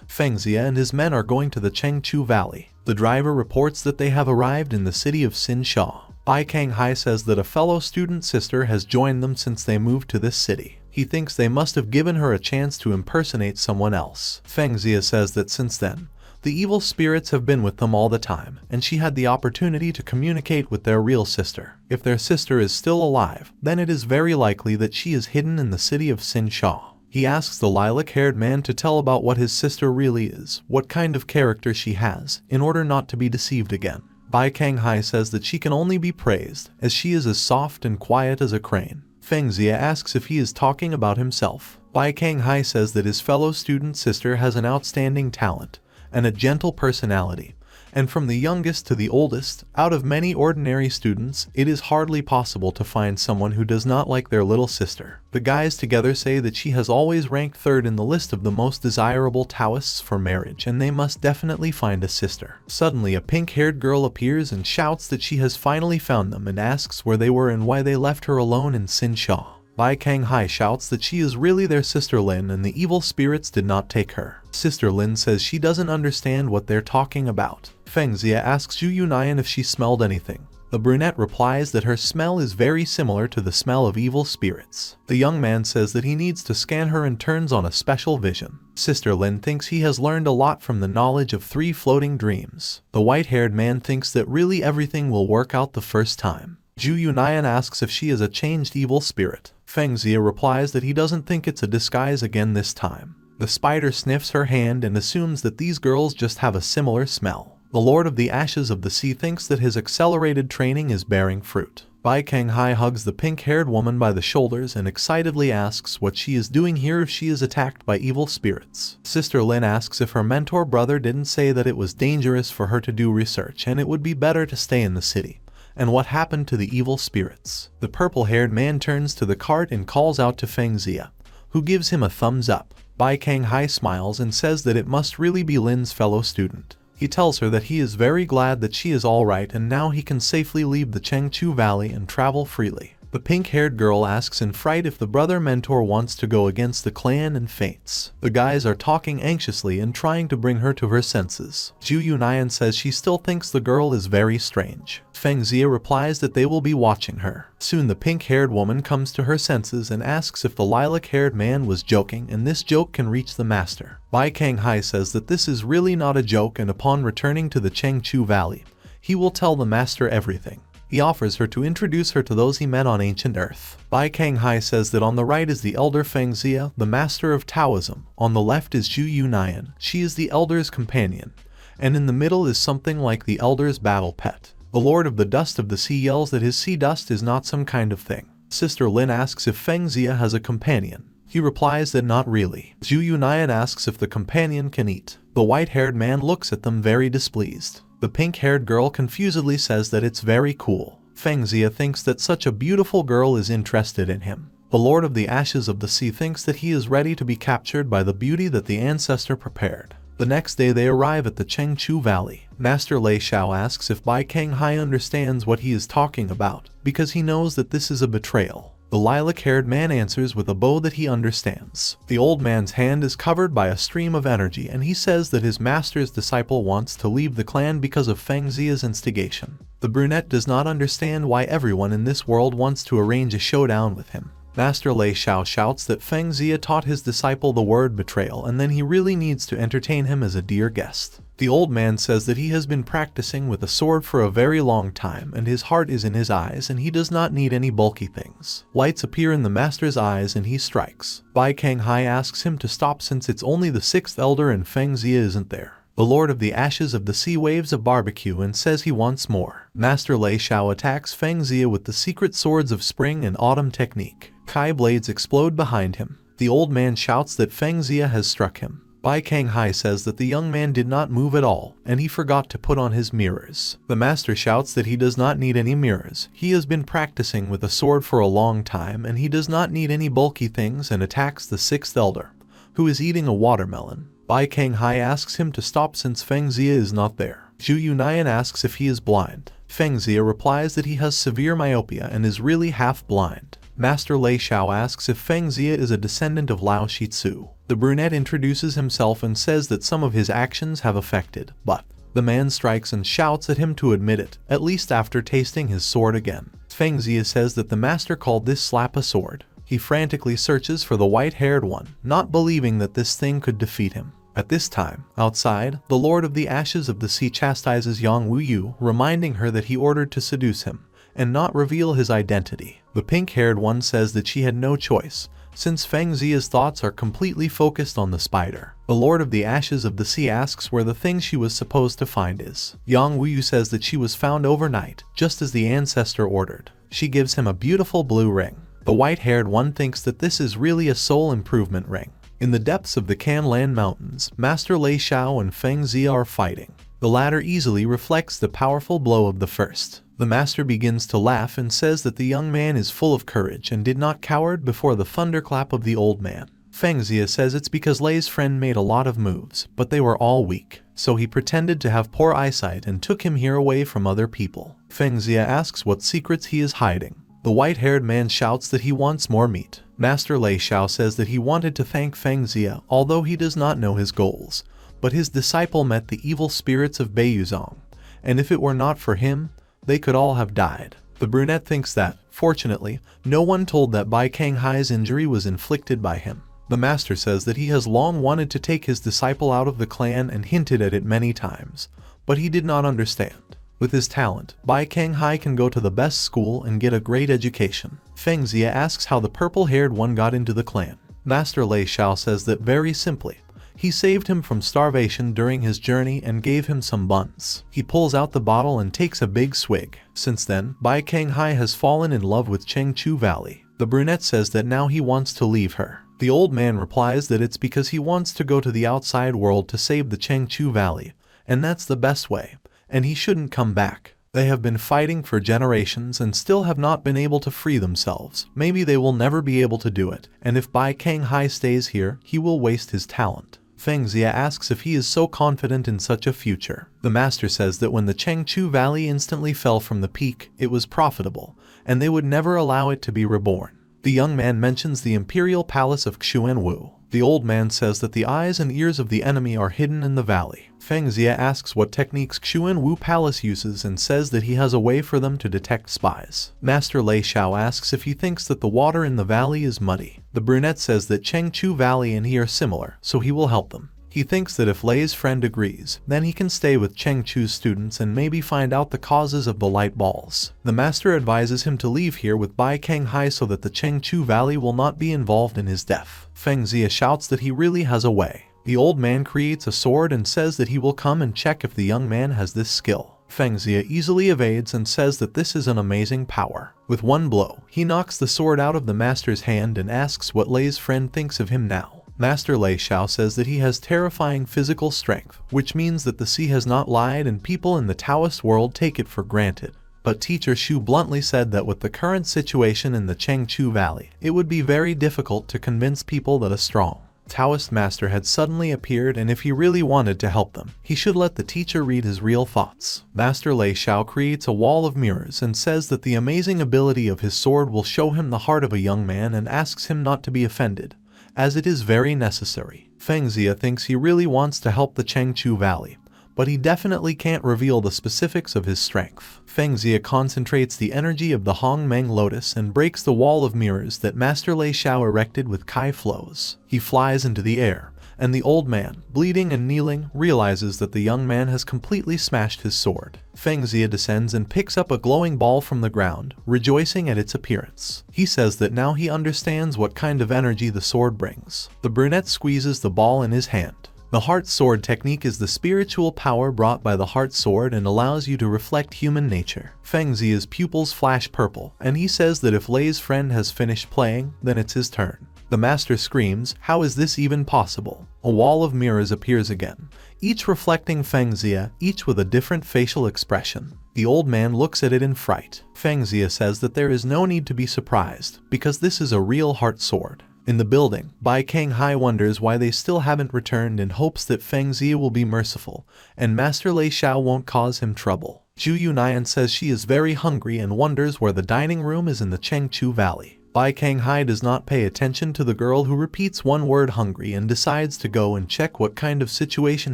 Feng Xia and his men are going to the Chengchu Valley. The driver reports that they have arrived in the city of Xinxia. Bai Kanghai says that a fellow student sister has joined them since they moved to this city. He thinks they must have given her a chance to impersonate someone else. Feng Xia says that since then, the evil spirits have been with them all the time, and she had the opportunity to communicate with their real sister. If their sister is still alive, then it is very likely that she is hidden in the city of Xinxia. He asks the lilac-haired man to tell about what his sister really is, what kind of character she has, in order not to be deceived again. Bai Kanghai says that she can only be praised, as she is as soft and quiet as a crane. Feng Xia asks if he is talking about himself. Bai Kanghai says that his fellow student sister has an outstanding talent and a gentle personality, and from the youngest to the oldest, out of many ordinary students, it is hardly possible to find someone who does not like their little sister. The guys together say that she has always ranked 3rd in the list of the most desirable Taoists for marriage, and they must definitely find a sister. Suddenly, a pink-haired girl appears and shouts that she has finally found them and asks where they were and why they left her alone in Xinxia. Bai Kanghai shouts that she is really their sister Lin and the evil spirits did not take her. Sister Lin says she doesn't understand what they're talking about. Feng Xia asks Zhu Yunayan if she smelled anything. The brunette replies that her smell is very similar to the smell of evil spirits. The young man says that he needs to scan her and turns on a special vision. Sister Lin thinks he has learned a lot from the knowledge of 3 floating dreams. The white-haired man thinks that really everything will work out the first time. Zhu Yunayan asks if she is a changed evil spirit. Feng Xia replies that he doesn't think it's a disguise again this time. The spider sniffs her hand and assumes that these girls just have a similar smell. The Lord of the Ashes of the Sea thinks that his accelerated training is bearing fruit. Bai Kanghai hugs the pink-haired woman by the shoulders and excitedly asks what she is doing here if she is attacked by evil spirits. Sister Lin asks if her mentor brother didn't say that it was dangerous for her to do research and it would be better to stay in the city. And what happened to the evil spirits? The purple-haired man turns to the cart and calls out to Feng Xia, who gives him a thumbs up. Bai Kanghai smiles and says that it must really be Lin's fellow student. He tells her that he is very glad that she is alright and now he can safely leave the Chengchu Valley and travel freely. The pink-haired girl asks in fright if the brother mentor wants to go against the clan and faints. The guys are talking anxiously and trying to bring her to her senses. Zhu Yunayan says she still thinks the girl is very strange. Feng Xia replies that they will be watching her. Soon the pink-haired woman comes to her senses and asks if the lilac-haired man was joking and this joke can reach the master. Bai Kanghai says that this is really not a joke and upon returning to the Chengchu Valley, he will tell the master everything. He offers her to introduce her to those he met on ancient Earth. Bai Kanghai says that on the right is the elder Feng Xia, the master of Taoism. On the left is Zhu Yunayan, she is the elder's companion. And in the middle is something like the elder's battle pet. The Lord of the Dust of the Sea yells that his sea dust is not some kind of thing. Sister Lin asks if Feng Xia has a companion. He replies that not really. Zhu Yunayan asks if the companion can eat. The white-haired man looks at them very displeased. The pink-haired girl confusedly says that it's very cool. Feng Xia thinks that such a beautiful girl is interested in him. The Lord of the Ashes of the Sea thinks that he is ready to be captured by the beauty that the ancestor prepared. The next day they arrive at the Chengchu Valley. Master Lei Xiao asks if Bai Kanghai understands what he is talking about, because he knows that this is a betrayal. The lilac-haired man answers with a bow that he understands. The old man's hand is covered by a stream of energy and he says that his master's disciple wants to leave the clan because of Feng Xia's instigation. The brunette does not understand why everyone in this world wants to arrange a showdown with him. Master Lei Xiao shouts that Feng Xia taught his disciple the word betrayal and then he really needs to entertain him as a dear guest. The old man says that he has been practicing with a sword for a very long time and his heart is in his eyes and he does not need any bulky things. Lights appear in the master's eyes and he strikes. Bai Kanghai asks him to stop since it's only the 6th elder and Feng Xia isn't there. The Lord of the Ashes of the Sea waves a barbecue and says he wants more. Master Lei Xiao attacks Feng Xia with the secret swords of spring and autumn technique. Kai blades explode behind him. The old man shouts that Feng Xia has struck him. Bai Kanghai says that the young man did not move at all, and he forgot to put on his mirrors. The master shouts that he does not need any mirrors. He has been practicing with a sword for a long time, and he does not need any bulky things and attacks the 6th elder, who is eating a watermelon. Bai Kanghai asks him to stop since Feng Xia is not there. Zhu Yunayan asks if he is blind. Feng Xia replies that he has severe myopia and is really half blind. Master Lei Xiao asks if Feng Xia is a descendant of Lao Shitsu. The brunette introduces himself and says that some of his actions have affected, but the man strikes and shouts at him to admit it, at least after tasting his sword again. Feng Xia says that the master called this slap a sword. He frantically searches for the white-haired one, not believing that this thing could defeat him. At this time, outside, the Lord of the Ashes of the Sea chastises Yang Wuyu, reminding her that he ordered to seduce him and not reveal his identity. The pink-haired one says that she had no choice, since Feng Xia's thoughts are completely focused on the spider. The Lord of the Ashes of the Sea asks where the thing she was supposed to find is. Yang Wuyu says that she was found overnight, just as the ancestor ordered. She gives him a beautiful blue ring. The white-haired one thinks that this is really a soul improvement ring. In the depths of the Canlan Mountains, Master Lei Xiao and Feng Xia are fighting. The latter easily reflects the powerful blow of the first. The master begins to laugh and says that the young man is full of courage and did not cower before the thunderclap of the old man. Feng Xia says it's because Lei's friend made a lot of moves, but they were all weak, so he pretended to have poor eyesight and took him here away from other people. Feng Xia asks what secrets he is hiding. The white-haired man shouts that he wants more meat. Master Lei Xiao says that he wanted to thank Feng Xia, although he does not know his goals, but his disciple met the evil spirits of Beiyuzong, and if it were not for him, they could all have died. The brunette thinks that, fortunately, no one told that Bai Kanghai's injury was inflicted by him. The master says that he has long wanted to take his disciple out of the clan and hinted at it many times, but he did not understand. With his talent, Bai Kanghai can go to the best school and get a great education. Feng Xia asks how the purple-haired one got into the clan. Master Lei Xiao says that very simply, he saved him from starvation during his journey and gave him some buns. He pulls out the bottle and takes a big swig. Since then, Bai Kanghai has fallen in love with Chengchu Valley. The brunette says that now he wants to leave her. The old man replies that it's because he wants to go to the outside world to save the Chengchu Valley, and that's the best way, and he shouldn't come back. They have been fighting for generations and still have not been able to free themselves. Maybe they will never be able to do it, and if Bai Kanghai stays here, he will waste his talent. Feng Xia asks if he is so confident in such a future. The master says that when the Chengchu Valley instantly fell from the peak, it was profitable, and they would never allow it to be reborn. The young man mentions the imperial palace of Xuanwu. The old man says that the eyes and ears of the enemy are hidden in the valley. Feng Xia asks what techniques Xuanwu Palace uses and says that he has a way for them to detect spies. Master Lei Xiao asks if he thinks that the water in the valley is muddy. The brunette says that Chengchu Valley and he are similar, so he will help them. He thinks that if Lei's friend agrees, then he can stay with Chengchu's students and maybe find out the causes of the light balls. The master advises him to leave here with Bai Kanghai so that the Chengchu Valley will not be involved in his death. Feng Xia shouts that he really has a way. The old man creates a sword and says that he will come and check if the young man has this skill. Feng Xia easily evades and says that this is an amazing power. With one blow, he knocks the sword out of the master's hand and asks what Lei's friend thinks of him now. Master Lei Xiao says that he has terrifying physical strength, which means that the sea has not lied and people in the Taoist world take it for granted. But teacher Shu bluntly said that with the current situation in the Chengchu Valley, it would be very difficult to convince people that a strong Taoist master had suddenly appeared, and if he really wanted to help them, he should let the teacher read his real thoughts. Master Lei Xiao creates a wall of mirrors and says that the amazing ability of his sword will show him the heart of a young man and asks him not to be offended, as it is very necessary. Feng Xia thinks he really wants to help the Chengchu Valley, but he definitely can't reveal the specifics of his strength. Feng Xia concentrates the energy of the Hongmeng Lotus and breaks the wall of mirrors that Master Lei Xiao erected with Kai flows. He flies into the air, and the old man, bleeding and kneeling, realizes that the young man has completely smashed his sword. Feng Xia descends and picks up a glowing ball from the ground, rejoicing at its appearance. He says that now he understands what kind of energy the sword brings. The brunette squeezes the ball in his hand. The heart sword technique is the spiritual power brought by the heart sword and allows you to reflect human nature. Feng Xia's pupils flash purple, and he says that if Lei's friend has finished playing, then it's his turn. The master screams, "How is this even possible?" A wall of mirrors appears again, each reflecting Feng Xia, each with a different facial expression. The old man looks at it in fright. Feng Xia says that there is no need to be surprised, because this is a real heart sword. In the building, Bai Kanghai wonders why they still haven't returned and hopes that Feng Xia will be merciful, and Master Lei Xiao won't cause him trouble. Zhu Yunayan says she is very hungry and wonders where the dining room is in the Chengchu Valley. Bai Kanghai does not pay attention to the girl who repeats one word hungry and decides to go and check what kind of situation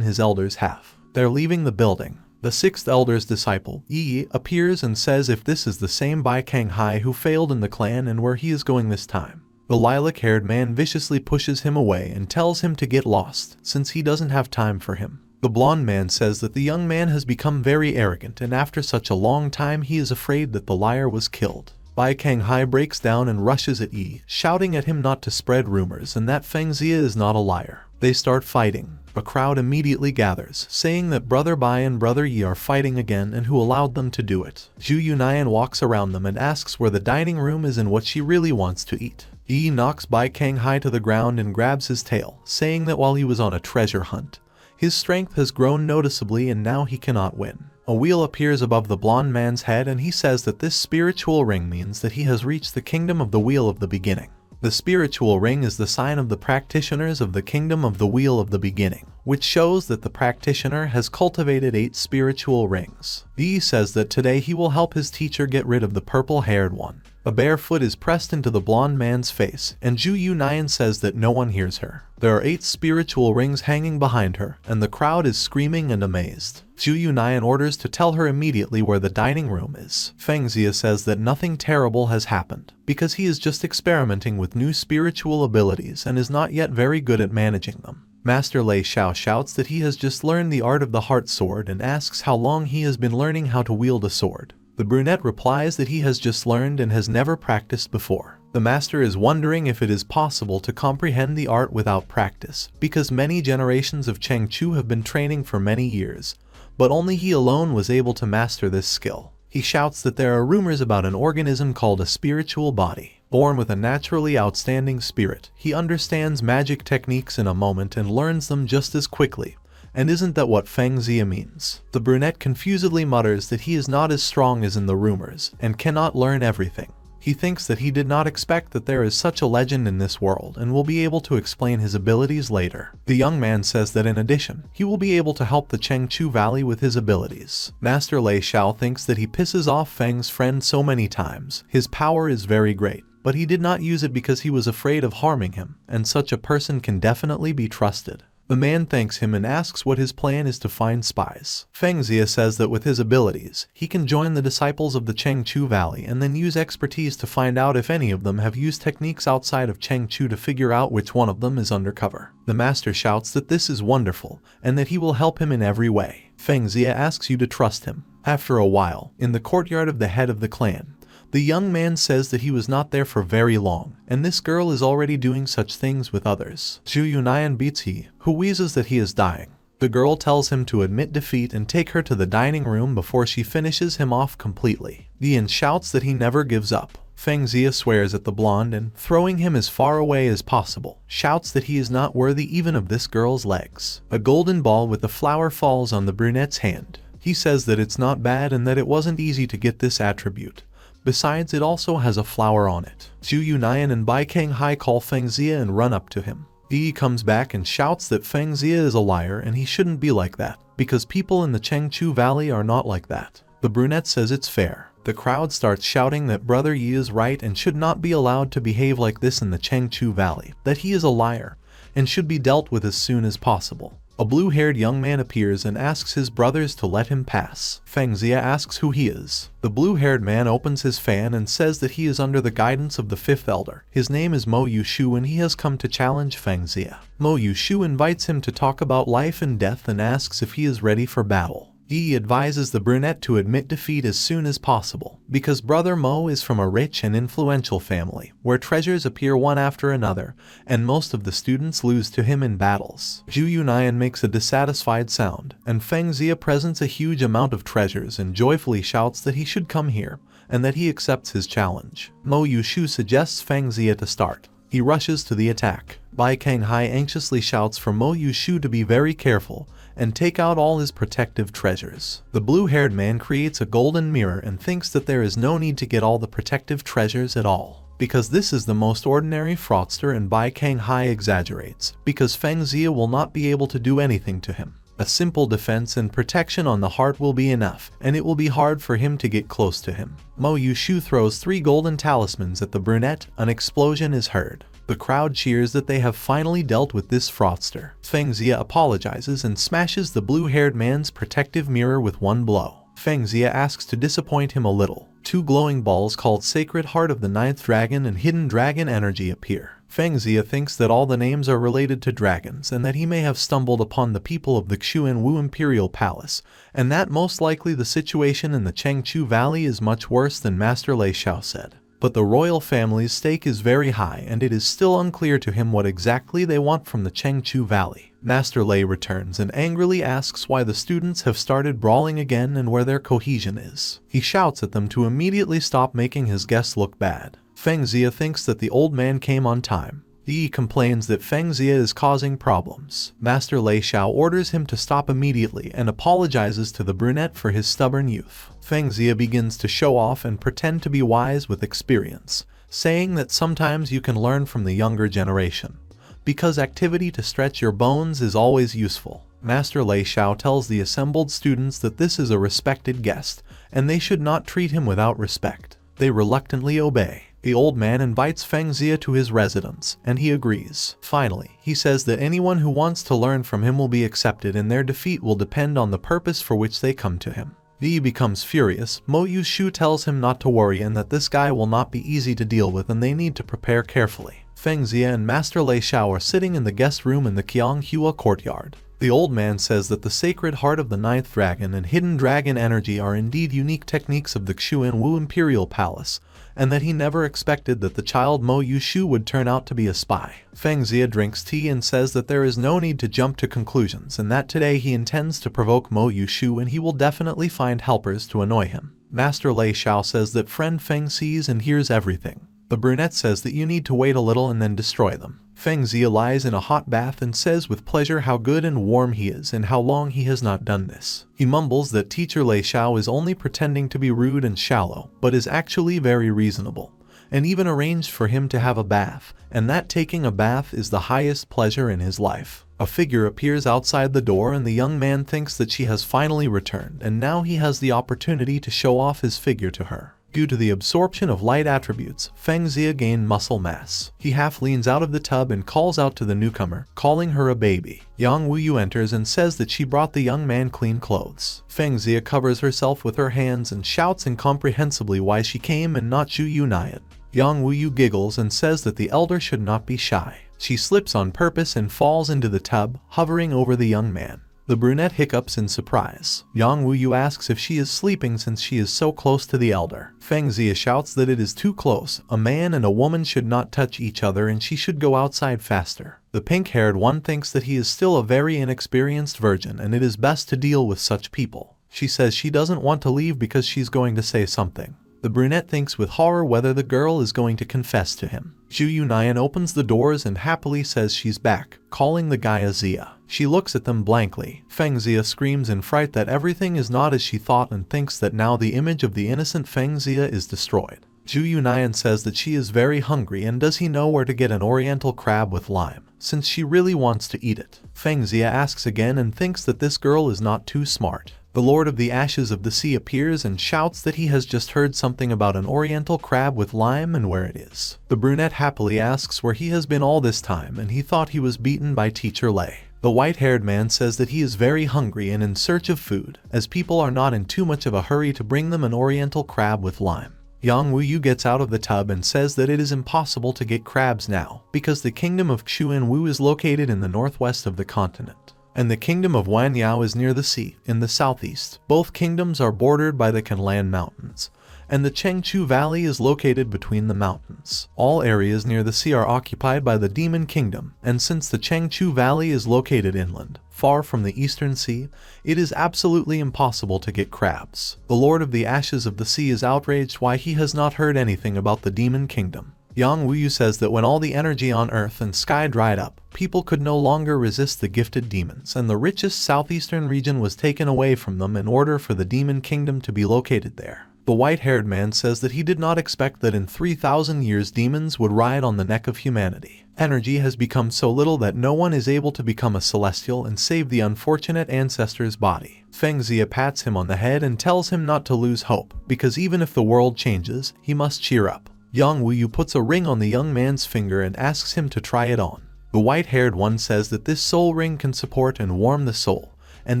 his elders have. They're leaving the building. The sixth elder's disciple, Yi, appears and says if this is the same Bai Kanghai who failed in the clan and where he is going this time. The lilac-haired man viciously pushes him away and tells him to get lost, since he doesn't have time for him. The blonde man says that the young man has become very arrogant and after such a long time he is afraid that the liar was killed. Bai Kanghai breaks down and rushes at Yi, shouting at him not to spread rumors and that Feng Xia is not a liar. They start fighting. A crowd immediately gathers, saying that Brother Bai and Brother Yi are fighting again and who allowed them to do it. Zhu Yunayan walks around them and asks where the dining room is and what she really wants to eat. Yi knocks Bai Kanghai to the ground and grabs his tail, saying that while he was on a treasure hunt, his strength has grown noticeably and now he cannot win. A wheel appears above the blonde man's head and he says that this spiritual ring means that he has reached the kingdom of the Wheel of the Beginning. The spiritual ring is the sign of the practitioners of the kingdom of the Wheel of the Beginning, which shows that the practitioner has cultivated 8 spiritual rings. Yi says that today he will help his teacher get rid of the purple-haired one. A bare foot is pressed into the blonde man's face, and Zhu Yunayan says that no one hears her. There are 8 spiritual rings hanging behind her, and the crowd is screaming and amazed. Zhu Yunayan orders to tell her immediately where the dining room is. Feng Xia says that nothing terrible has happened, because he is just experimenting with new spiritual abilities and is not yet very good at managing them. Master Lei Xiao shouts that he has just learned the art of the heart sword and asks how long he has been learning how to wield a sword. The brunette replies that he has just learned and has never practiced before. The master is wondering if it is possible to comprehend the art without practice, because many generations of Chengchu have been training for many years, but only he alone was able to master this skill. He shouts that there are rumors about an organism called a spiritual body. Born with a naturally outstanding spirit, he understands magic techniques in a moment and learns them just as quickly. And isn't that what Feng Xia means? The brunette confusedly mutters that he is not as strong as in the rumors, and cannot learn everything. He thinks that he did not expect that there is such a legend in this world and will be able to explain his abilities later. The young man says that in addition, he will be able to help the Chengchu Valley with his abilities. Master Lei Xiao thinks that he pisses off Feng's friend so many times. His power is very great, but he did not use it because he was afraid of harming him, and such a person can definitely be trusted. The man thanks him and asks what his plan is to find spies. Feng Xia says that with his abilities, he can join the disciples of the Chengchu Valley and then use expertise to find out if any of them have used techniques outside of Chengchu to figure out which one of them is undercover. The master shouts that this is wonderful and that he will help him in every way. Feng Xia asks you to trust him. After a while, in the courtyard of the head of the clan, the young man says that he was not there for very long, and this girl is already doing such things with others. Zhu Yunayan beats He, who wheezes that he is dying. The girl tells him to admit defeat and take her to the dining room before she finishes him off completely. Dian shouts that he never gives up. Feng Xia swears at the blonde and, throwing him as far away as possible, shouts that he is not worthy even of this girl's legs. A golden ball with a flower falls on the brunette's hand. He says that it's not bad and that it wasn't easy to get this attribute. Besides, it also has a flower on it. Zhu Yunayan and Bai Kanghai call Feng Xia and run up to him. Yi comes back and shouts that Feng Xia is a liar and he shouldn't be like that, because people in the Chengchu Valley are not like that. The brunette says it's fair. The crowd starts shouting that Brother Yi is right and should not be allowed to behave like this in the Chengchu Valley, that he is a liar, and should be dealt with as soon as possible. A blue-haired young man appears and asks his brothers to let him pass. Feng Xia asks who he is. The blue-haired man opens his fan and says that he is under the guidance of the fifth elder. His name is Mo Yushu and he has come to challenge Feng Xia. Mo Yushu invites him to talk about life and death and asks if he is ready for battle. Yi advises the brunette to admit defeat as soon as possible, because Brother Mo is from a rich and influential family, where treasures appear one after another, and most of the students lose to him in battles. Zhu Yunayan makes a dissatisfied sound, and Feng Xia presents a huge amount of treasures and joyfully shouts that he should come here, and that he accepts his challenge. Mo Yushu suggests Feng Xia to start. He rushes to the attack. Bai Kanghai anxiously shouts for Mo Yushu to be very careful and take out all his protective treasures. The blue-haired man creates a golden mirror and thinks that there is no need to get all the protective treasures at all, because this is the most ordinary fraudster, and Bai Kanghai exaggerates, because Feng Xia will not be able to do anything to him. A simple defense and protection on the heart will be enough, and it will be hard for him to get close to him. Mo Yushu throws 3 golden talismans at the brunette. An explosion is heard. The crowd cheers that they have finally dealt with this fraudster. Feng Xia apologizes and smashes the blue-haired man's protective mirror with one blow. Feng Xia asks to disappoint him a little. 2 glowing balls called Sacred Heart of the Ninth Dragon and Hidden Dragon Energy appear. Feng Xia thinks that all the names are related to dragons and that he may have stumbled upon the people of the Xuanwu Imperial Palace, and that most likely the situation in the Chengchu Valley is much worse than Master Lei Xiao said. But the royal family's stake is very high and it is still unclear to him what exactly they want from the Chengchu Valley. Master Lei returns and angrily asks why the students have started brawling again and where their cohesion is. He shouts at them to immediately stop making his guests look bad. Feng Xia thinks that the old man came on time. Yi complains that Feng Xia is causing problems. Master Lei Xiao orders him to stop immediately and apologizes to the brunette for his stubborn youth. Feng Xia begins to show off and pretend to be wise with experience, saying that sometimes you can learn from the younger generation. because activity to stretch your bones is always useful. Master Lei Xiao tells the assembled students that this is a respected guest, and they should not treat him without respect. They reluctantly obey. The old man invites Feng Xia to his residence, and he agrees. Finally, he says that anyone who wants to learn from him will be accepted and their defeat will depend on the purpose for which they come to him. Yi becomes furious. Mo Yushu tells him not to worry and that this guy will not be easy to deal with and they need to prepare carefully. Feng Xia and Master Lei Xiao are sitting in the guest room in the Qianghua courtyard. The old man says that the sacred heart of the ninth dragon and hidden dragon energy are indeed unique techniques of the Xuanwu Imperial Palace, and that he never expected that the child Mo Yushu would turn out to be a spy. Feng Xia drinks tea and says that there is no need to jump to conclusions and that today he intends to provoke Mo Yushu and he will definitely find helpers to annoy him. Master Lei Xiao says that friend Feng sees and hears everything. The brunette says that you need to wait a little and then destroy them. Feng Xia lies in a hot bath and says with pleasure how good and warm he is and how long he has not done this. He mumbles that teacher Lei Xiao is only pretending to be rude and shallow, but is actually very reasonable, and even arranged for him to have a bath, and that taking a bath is the highest pleasure in his life. A figure appears outside the door and the young man thinks that she has finally returned and now he has the opportunity to show off his figure to her. Due to the absorption of light attributes, Feng Xia gained muscle mass. He half leans out of the tub and calls out to the newcomer, calling her a baby. Yang Wuyu enters and says that she brought the young man clean clothes. Feng Xia covers herself with her hands and shouts incomprehensibly why she came and not Zhu Yunayan. Yang Wuyu giggles and says that the elder should not be shy. She slips on purpose and falls into the tub, hovering over the young man. The brunette hiccups in surprise. Yang Wuyu asks if she is sleeping since she is so close to the elder. Feng Xia shouts that it is too close. A man and a woman should not touch each other and she should go outside faster. The pink-haired one thinks that he is still a very inexperienced virgin and it is best to deal with such people. She says she doesn't want to leave because she's going to say something. The brunette thinks with horror whether the girl is going to confess to him. Zhu Yunayan opens the doors and happily says she's back, calling the guy a Xia. She looks at them blankly. Feng Xia screams in fright that everything is not as she thought and thinks that now the image of the innocent Feng Xia is destroyed. Zhu Yunayan says that she is very hungry and does he know where to get an oriental crab with lime, since she really wants to eat it. Feng Xia asks again and thinks that this girl is not too smart. The Lord of the Ashes of the Sea appears and shouts that he has just heard something about an oriental crab with lime and where it is. The brunette happily asks where he has been all this time and he thought he was beaten by teacher Lei. The white-haired man says that he is very hungry and in search of food, as people are not in too much of a hurry to bring them an oriental crab with lime. Yang Wuyu gets out of the tub and says that it is impossible to get crabs now, because the kingdom of Xuanwu is located in the northwest of the continent, and the kingdom of Wanyao is near the sea, in the southeast. Both kingdoms are bordered by the Canlan Mountains, and the Chengchu Valley is located between the mountains. All areas near the sea are occupied by the Demon Kingdom, and since the Chengchu Valley is located inland, far from the eastern sea, it is absolutely impossible to get crabs. The Lord of the Ashes of the Sea is outraged why he has not heard anything about the Demon Kingdom. Yang Wuyu says that when all the energy on earth and sky dried up, people could no longer resist the gifted demons, and the richest southeastern region was taken away from them in order for the Demon Kingdom to be located there. The white-haired man says that he did not expect that in 3,000 years demons would ride on the neck of humanity. Energy has become so little that no one is able to become a celestial and save the unfortunate ancestor's body. Feng Xia pats him on the head and tells him not to lose hope, because even if the world changes, he must cheer up. Yang Wuyu puts a ring on the young man's finger and asks him to try it on. The white-haired one says that this soul ring can support and warm the soul, and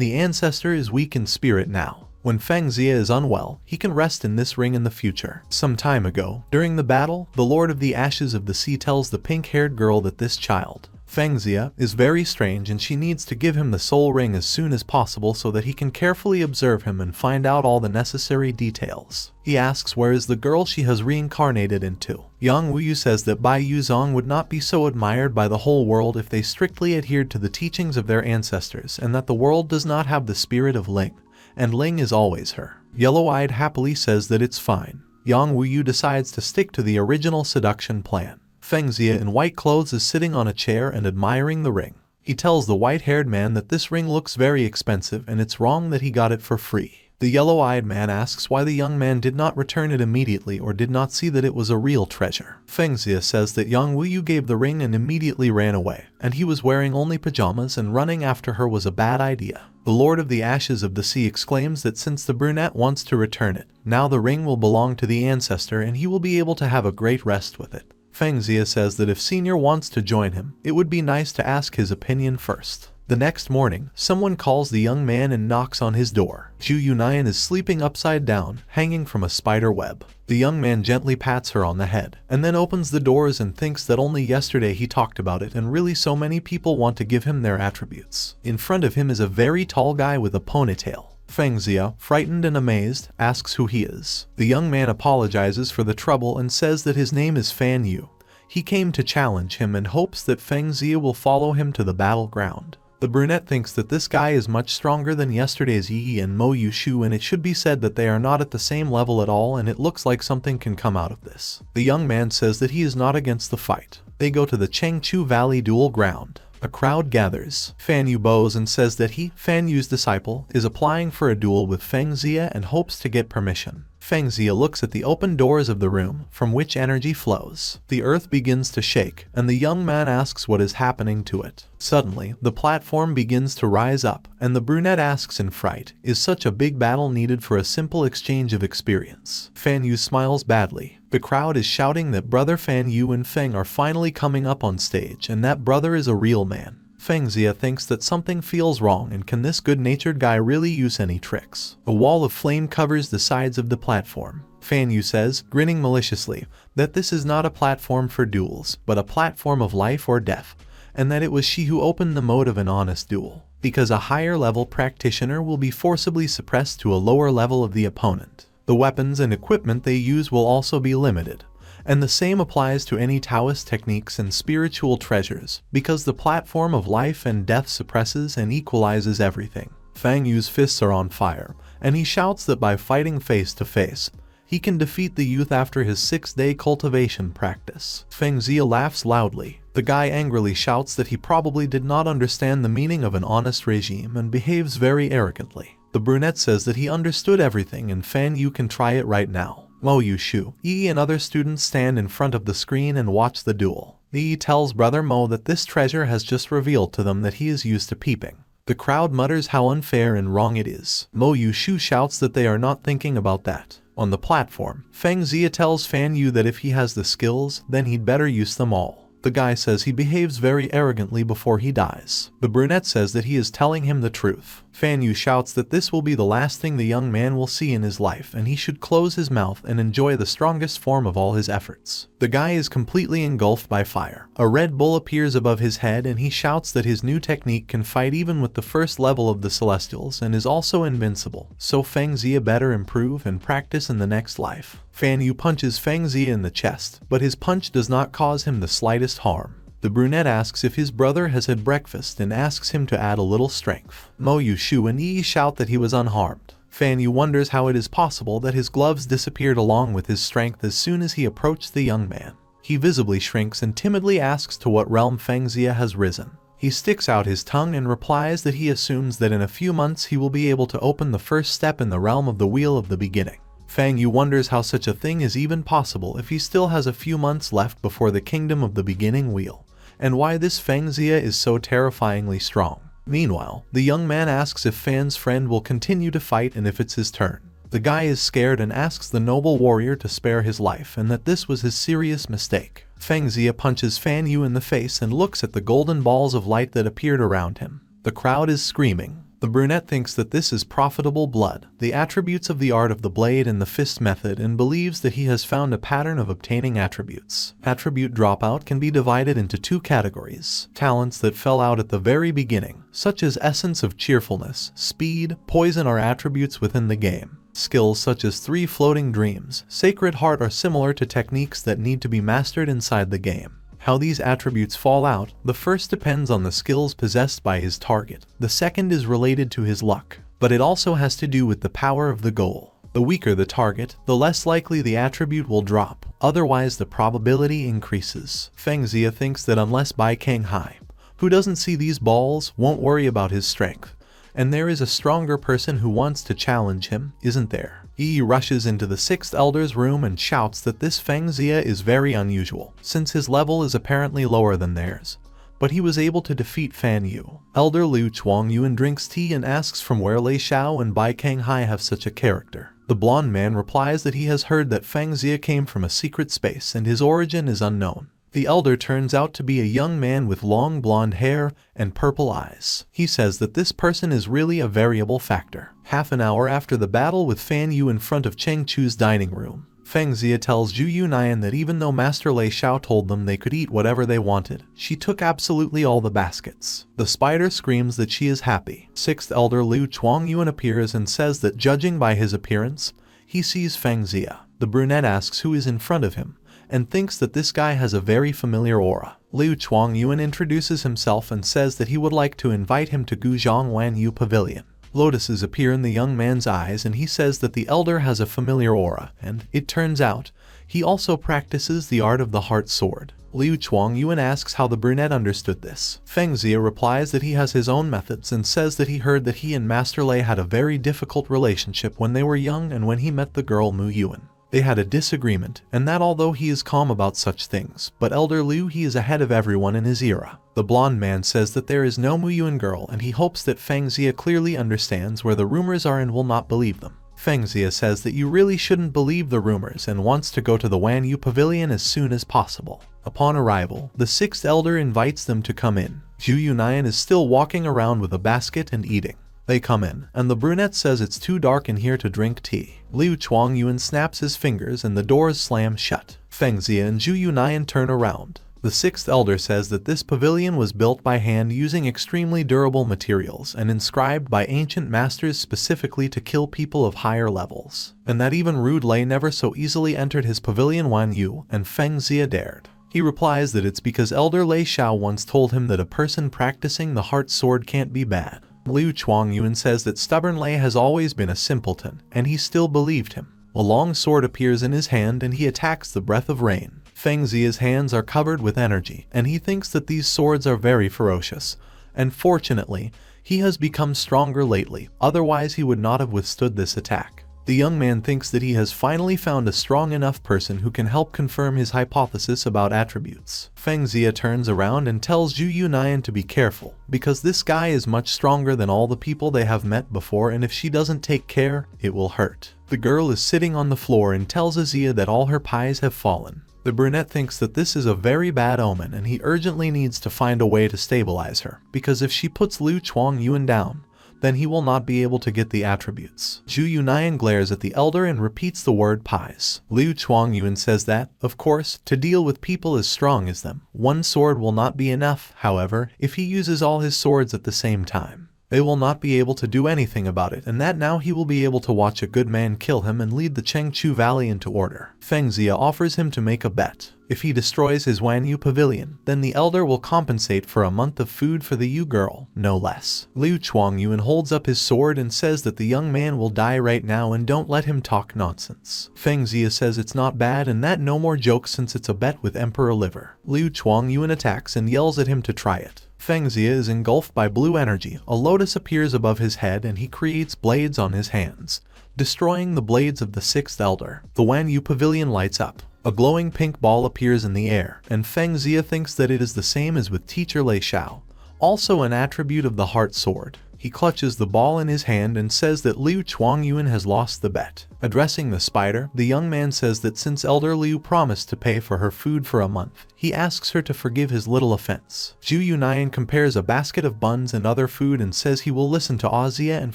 the ancestor is weak in spirit now. When Feng Xia is unwell, he can rest in this ring in the future. Some time ago, during the battle, the Lord of the Ashes of the Sea tells the pink-haired girl that this child, Feng Xia, is very strange and she needs to give him the soul ring as soon as possible so that he can carefully observe him and find out all the necessary details. He asks where is the girl she has reincarnated into. Yang Wuyu says that Bai Yuzong would not be so admired by the whole world if they strictly adhered to the teachings of their ancestors, and that the world does not have the spirit of Ling, and Ling is always her. Yellow-eyed happily says that it's fine. Yang Wuyu decides to stick to the original seduction plan. Feng Xia in white clothes is sitting on a chair and admiring the ring. He tells the white-haired man that this ring looks very expensive and it's wrong that he got it for free. The yellow-eyed man asks why the young man did not return it immediately or did not see that it was a real treasure. Feng Xia says that young Wu Yu gave the ring and immediately ran away, and he was wearing only pajamas and running after her was a bad idea. The Lord of the Ashes of the Sea exclaims that since the brunette wants to return it, now the ring will belong to the ancestor and he will be able to have a great rest with it. Feng Xia says that if Senior wants to join him, it would be nice to ask his opinion first. The next morning, someone calls the young man and knocks on his door. Zhu Yunayan is sleeping upside down, hanging from a spider web. The young man gently pats her on the head, and then opens the doors and thinks that only yesterday he talked about it and really so many people want to give him their attributes. In front of him is a very tall guy with a ponytail. Feng Xia, frightened and amazed, asks who he is. The young man apologizes for the trouble and says that his name is Fan Yu. He came to challenge him and hopes that Feng Xia will follow him to the battleground. The brunette thinks that this guy is much stronger than yesterday's Yi and Mo Yushu, and it should be said that they are not at the same level at all, and it looks like something can come out of this. The young man says that he is not against the fight. They go to the Chengchu Valley duel ground. A crowd gathers. Fan Yu bows and says that he, Fan Yu's disciple, is applying for a duel with Feng Xia and hopes to get permission. Feng Xia looks at the open doors of the room, from which energy flows. The earth begins to shake, and the young man asks what is happening to it. Suddenly, the platform begins to rise up, and the brunette asks in fright, is such a big battle needed for a simple exchange of experience? Fan Yu smiles badly. The crowd is shouting that brother Fan Yu and Feng are finally coming up on stage, and that brother is a real man. Feng Xia thinks that something feels wrong, and can this good-natured guy really use any tricks? A wall of flame covers the sides of the platform. Fan Yu says, grinning maliciously, that this is not a platform for duels, but a platform of life or death, and that it was she who opened the mode of an honest duel, because a higher-level practitioner will be forcibly suppressed to a lower level of the opponent. The weapons and equipment they use will also be limited. And the same applies to any Taoist techniques and spiritual treasures, because the platform of life and death suppresses and equalizes everything. Feng Yu's fists are on fire, and he shouts that by fighting face to face, he can defeat the youth after his 6-day cultivation practice. Feng Xia laughs loudly. The guy angrily shouts that he probably did not understand the meaning of an honest regime and behaves very arrogantly. The brunette says that he understood everything and Fan Yu can try it right now. Mo Yushu, Yi and other students stand in front of the screen and watch the duel. Yi tells brother Mo that this treasure has just revealed to them that he is used to peeping. The crowd mutters how unfair and wrong it is. Mo Yushu shouts that they are not thinking about that. On the platform, Feng Xia tells Fan Yu that if he has the skills, then he'd better use them all. The guy says he behaves very arrogantly before he dies. The brunette says that he is telling him the truth. Fan Yu shouts that this will be the last thing the young man will see in his life and he should close his mouth and enjoy the strongest form of all his efforts. The guy is completely engulfed by fire. A red bull appears above his head and he shouts that his new technique can fight even with the first level of the Celestials and is also invincible, so Feng Xia better improve and practice in the next life. Fan Yu punches Feng Xia in the chest, but his punch does not cause him the slightest harm. The brunette asks if his brother has had breakfast and asks him to add a little strength. Mo Yushu and Yi shout that he was unharmed. Fan Yu wonders how it is possible that his gloves disappeared along with his strength as soon as he approached the young man. He visibly shrinks and timidly asks to what realm Feng Xia has risen. He sticks out his tongue and replies that he assumes that in a few months he will be able to open the first step in the realm of the Wheel of the Beginning. Feng Yu wonders how such a thing is even possible if he still has a few months left before the Kingdom of the Beginning Wheel, and why this Feng Xia is so terrifyingly strong. Meanwhile, the young man asks if Fan's friend will continue to fight and if it's his turn. The guy is scared and asks the noble warrior to spare his life and that this was his serious mistake. Feng Xia punches Fan Yu in the face and looks at the golden balls of light that appeared around him. The crowd is screaming. The brunette thinks that this is profitable blood, the attributes of the art of the blade and the fist method, and believes that he has found a pattern of obtaining attributes. Attribute dropout can be divided into two categories. Talents that fell out at the very beginning, such as essence of cheerfulness, speed, poison are attributes within the game. Skills such as 3 floating dreams, sacred heart are similar to techniques that need to be mastered inside the game. How these attributes fall out, the first depends on the skills possessed by his target, the second is related to his luck, but it also has to do with the power of the goal. The weaker the target, the less likely the attribute will drop, otherwise the probability increases. Feng Xia thinks that unless Bai Kanghai, who doesn't see these balls, won't worry about his strength, and there is a stronger person who wants to challenge him, isn't there? Yi rushes into the sixth elder's room and shouts that this Feng Xia is very unusual, since his level is apparently lower than theirs. But he was able to defeat Fan Yu. Elder Liu Chuangyuan drinks tea and asks from where Lei Xiao and Bai Kanghai have such a character. The blonde man replies that he has heard that Feng Xia came from a secret space and his origin is unknown. The elder turns out to be a young man with long blonde hair and purple eyes. He says that this person is really a variable factor. Half an hour after the battle with Fan Yu in front of Cheng Chu's dining room, Feng Xia tells Zhu Yunyan that even though Master Lei Xiao told them they could eat whatever they wanted, she took absolutely all the baskets. The spider screams that she is happy. Sixth elder Liu Chuangyuan appears and says that judging by his appearance, he sees Feng Xia. The brunette asks who is in front of him, and thinks that this guy has a very familiar aura. Liu Chuangyuan introduces himself and says that he would like to invite him to Guzhong Wanyu Pavilion. Lotuses appear in the young man's eyes and he says that the elder has a familiar aura, and, it turns out, he also practices the art of the heart sword. Liu Chuangyuan asks how the brunette understood this. Feng Xia replies that he has his own methods and says that he heard that he and Master Lei had a very difficult relationship when they were young and when he met the girl Mu Yuan. They had a disagreement, and that although he is calm about such things, but Elder Liu he is ahead of everyone in his era. The blonde man says that there is no Mu Yuan girl and he hopes that Feng Xia clearly understands where the rumors are and will not believe them. Feng Xia says that you really shouldn't believe the rumors and wants to go to the Wanyu Pavilion as soon as possible. Upon arrival, the sixth elder invites them to come in. Zhu Yunyan is still walking around with a basket and eating. They come in, and the brunette says it's too dark in here to drink tea. Liu Chuangyuan snaps his fingers and the doors slam shut. Feng Xia and Zhu Yunyan turn around. The sixth elder says that this pavilion was built by hand using extremely durable materials and inscribed by ancient masters specifically to kill people of higher levels, and that even Rude Lei never so easily entered his pavilion Wanyu, and Feng Xia dared. He replies that it's because Elder Lei Xiao once told him that a person practicing the heart sword can't be bad. Liu Chuangyuan says that stubborn Lei has always been a simpleton, and he still believed him. A long sword appears in his hand and he attacks the breath of rain. Feng Xia's hands are covered with energy, and he thinks that these swords are very ferocious. And fortunately, he has become stronger lately, otherwise he would not have withstood this attack. The young man thinks that he has finally found a strong enough person who can help confirm his hypothesis about attributes. Feng Xia turns around and tells Zhu Yunyan to be careful, because this guy is much stronger than all the people they have met before, and if she doesn't take care, it will hurt. The girl is sitting on the floor and tells Xia that all her pies have fallen. The brunette thinks that this is a very bad omen and he urgently needs to find a way to stabilize her, because if she puts Liu Chuangyuan down, then he will not be able to get the attributes. Zhu Yunyan glares at the elder and repeats the word pies. Liu Chuangyuan says that, of course, to deal with people as strong as them, one sword will not be enough. However, if he uses all his swords at the same time, they will not be able to do anything about it, and that now he will be able to watch a good man kill him and lead the Chengchu Valley into order. Feng Xia offers him to make a bet. If he destroys his Wanyu Pavilion, then the elder will compensate for a month of food for the Yu girl, no less. Liu Chuangyuan holds up his sword and says that the young man will die right now and don't let him talk nonsense. Feng Xia says it's not bad and that no more jokes since it's a bet with Emperor Liver. Liu Chuangyuan attacks and yells at him to try it. Feng Xia is engulfed by blue energy. A lotus appears above his head and he creates blades on his hands, destroying the blades of the sixth elder. The Wanyu Pavilion lights up. A glowing pink ball appears in the air, and Feng Xia thinks that it is the same as with teacher Lei Xiao, also an attribute of the heart sword. He clutches the ball in his hand and says that Liu Chuangyuan has lost the bet. Addressing the spider, the young man says that since Elder Liu promised to pay for her food for a month, he asks her to forgive his little offense. Zhu Yunyan compares a basket of buns and other food and says he will listen to Xia and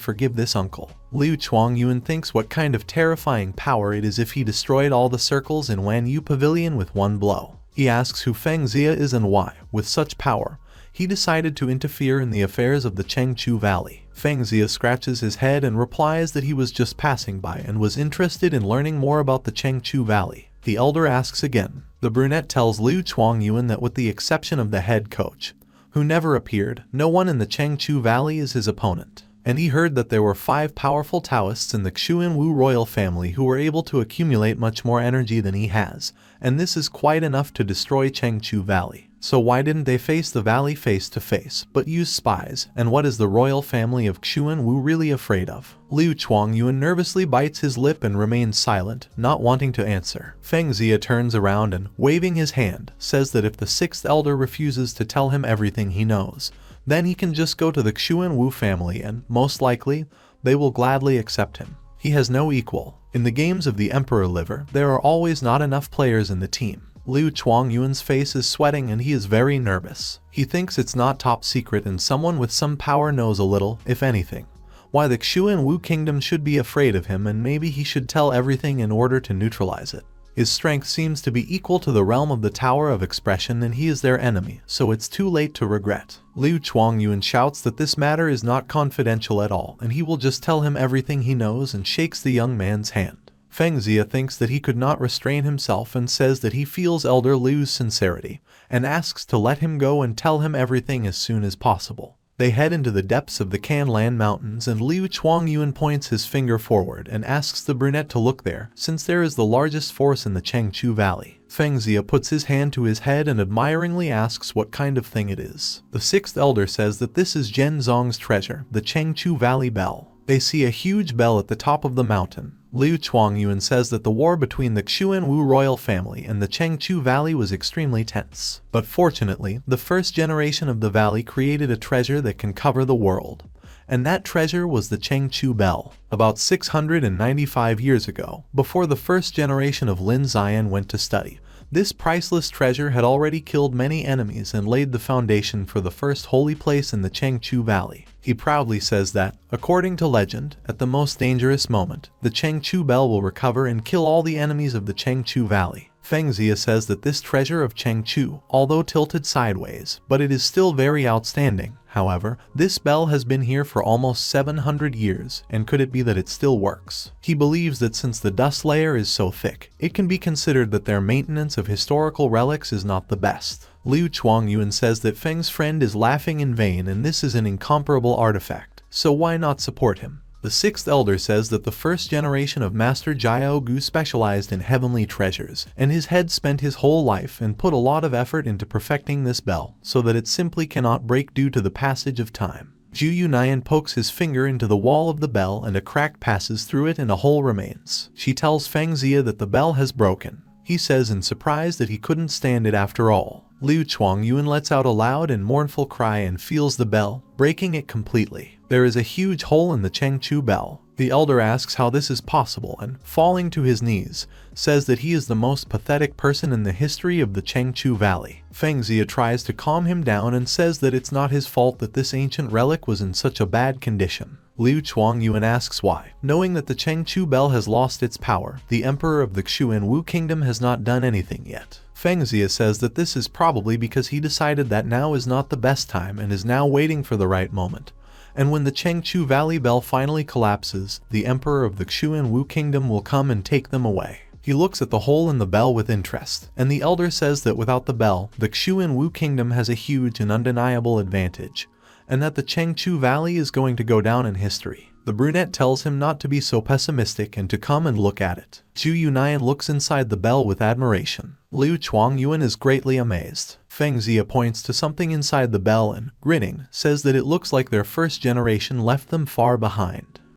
forgive this uncle. Liu Chuangyuan thinks what kind of terrifying power it is if he destroyed all the circles in Wanyu Pavilion with one blow. He asks who Feng Xia is and why, with such power, he decided to interfere in the affairs of the Chengchu Valley. Feng Xia scratches his head and replies that he was just passing by and was interested in learning more about the Chengchu Valley. The elder asks again. The brunette tells Liu Chuangyuan that with the exception of the head coach, who never appeared, no one in the Chengchu Valley is his opponent. and he heard that there were 5 powerful Taoists in the Xuanwu royal family who were able to accumulate much more energy than he has, and this is quite enough to destroy Chengchu Valley. So why didn't they face the valley face to face, but use spies? And what is the royal family of Xuanwu really afraid of? Liu Chuangyuan nervously bites his lip and remains silent, not wanting to answer. Feng Xia turns around and, waving his hand, says that if the 6th elder refuses to tell him everything he knows, then he can just go to the Xuanwu family and, most likely, they will gladly accept him. He has no equal. In the games of the Emperor Liver, there are always not enough players in the team. Liu Chuangyuan's face is sweating and he is very nervous. He thinks it's not top secret and someone with some power knows a little, if anything, why the Xuanwu kingdom should be afraid of him, and maybe he should tell everything in order to neutralize it. His strength seems to be equal to the realm of the Tower of Expression and he is their enemy, so it's too late to regret. Liu Chuangyuan shouts that this matter is not confidential at all and he will just tell him everything he knows and shakes the young man's hand. Feng Xia thinks that he could not restrain himself and says that he feels Elder Liu's sincerity, and asks to let him go and tell him everything as soon as possible. They head into the depths of the Canlan Mountains and Liu Chuangyuan points his finger forward and asks the brunette to look there, since there is the largest force in the Chengchu Valley. Feng Xia puts his hand to his head and admiringly asks what kind of thing it is. The 6th elder says that this is Zhen Zong's treasure, the Chengchu Valley Bell. They see a huge bell at the top of the mountain. Liu Chuangyuan says that the war between the Xuanwu royal family and the Chengchu Valley was extremely tense. But fortunately, the first generation of the valley created a treasure that can cover the world. And that treasure was the Chengchu Bell. About 695 years ago, before the first generation of Lin Xian went to study, this priceless treasure had already killed many enemies and laid the foundation for the first holy place in the Chengchu Valley. He proudly says that, according to legend, at the most dangerous moment, the Chengchu Bell will recover and kill all the enemies of the Chengchu Valley. Feng Xia says that this treasure of Chengchu, although tilted sideways, but it is still very outstanding. However, this bell has been here for almost 700 years, and could it be that it still works? He believes that since the dust layer is so thick, it can be considered that their maintenance of historical relics is not the best. Liu Chuangyuan says that Feng's friend is laughing in vain and this is an incomparable artifact, so why not support him? The 6th elder says that the first generation of Master Jiaogu specialized in heavenly treasures, and his head spent his whole life and put a lot of effort into perfecting this bell, so that it simply cannot break due to the passage of time. Zhu Yunayan pokes his finger into the wall of the bell and a crack passes through it and a hole remains. She tells Feng Xia that the bell has broken. He says in surprise that he couldn't stand it after all. Liu Chuangyuan lets out a loud and mournful cry and feels the bell, breaking it completely. There is a huge hole in the Chengchu Bell. The elder asks how this is possible and, falling to his knees, says that he is the most pathetic person in the history of the Chengchu Valley. Feng Xia tries to calm him down and says that it's not his fault that this ancient relic was in such a bad condition. Liu Chuangyuan asks why. Knowing that the Chengchu Bell has lost its power, the emperor of the Xuanwu kingdom has not done anything yet. Feng Xia says that this is probably because he decided that now is not the best time and is now waiting for the right moment. And when the Chengchu Valley Bell finally collapses, the emperor of the Xuanwu kingdom will come and take them away. He looks at the hole in the bell with interest, and the elder says that without the bell, the Xuanwu kingdom has a huge and undeniable advantage, and that the Chengchu Valley is going to go down in history. The brunette tells him not to be so pessimistic and to come and look at it. Zhu Yunayan looks inside the bell with admiration. Liu Chuangyuan is greatly amazed. Feng Xia points to something inside the bell and, grinning, says that it looks like their first generation left them far behind.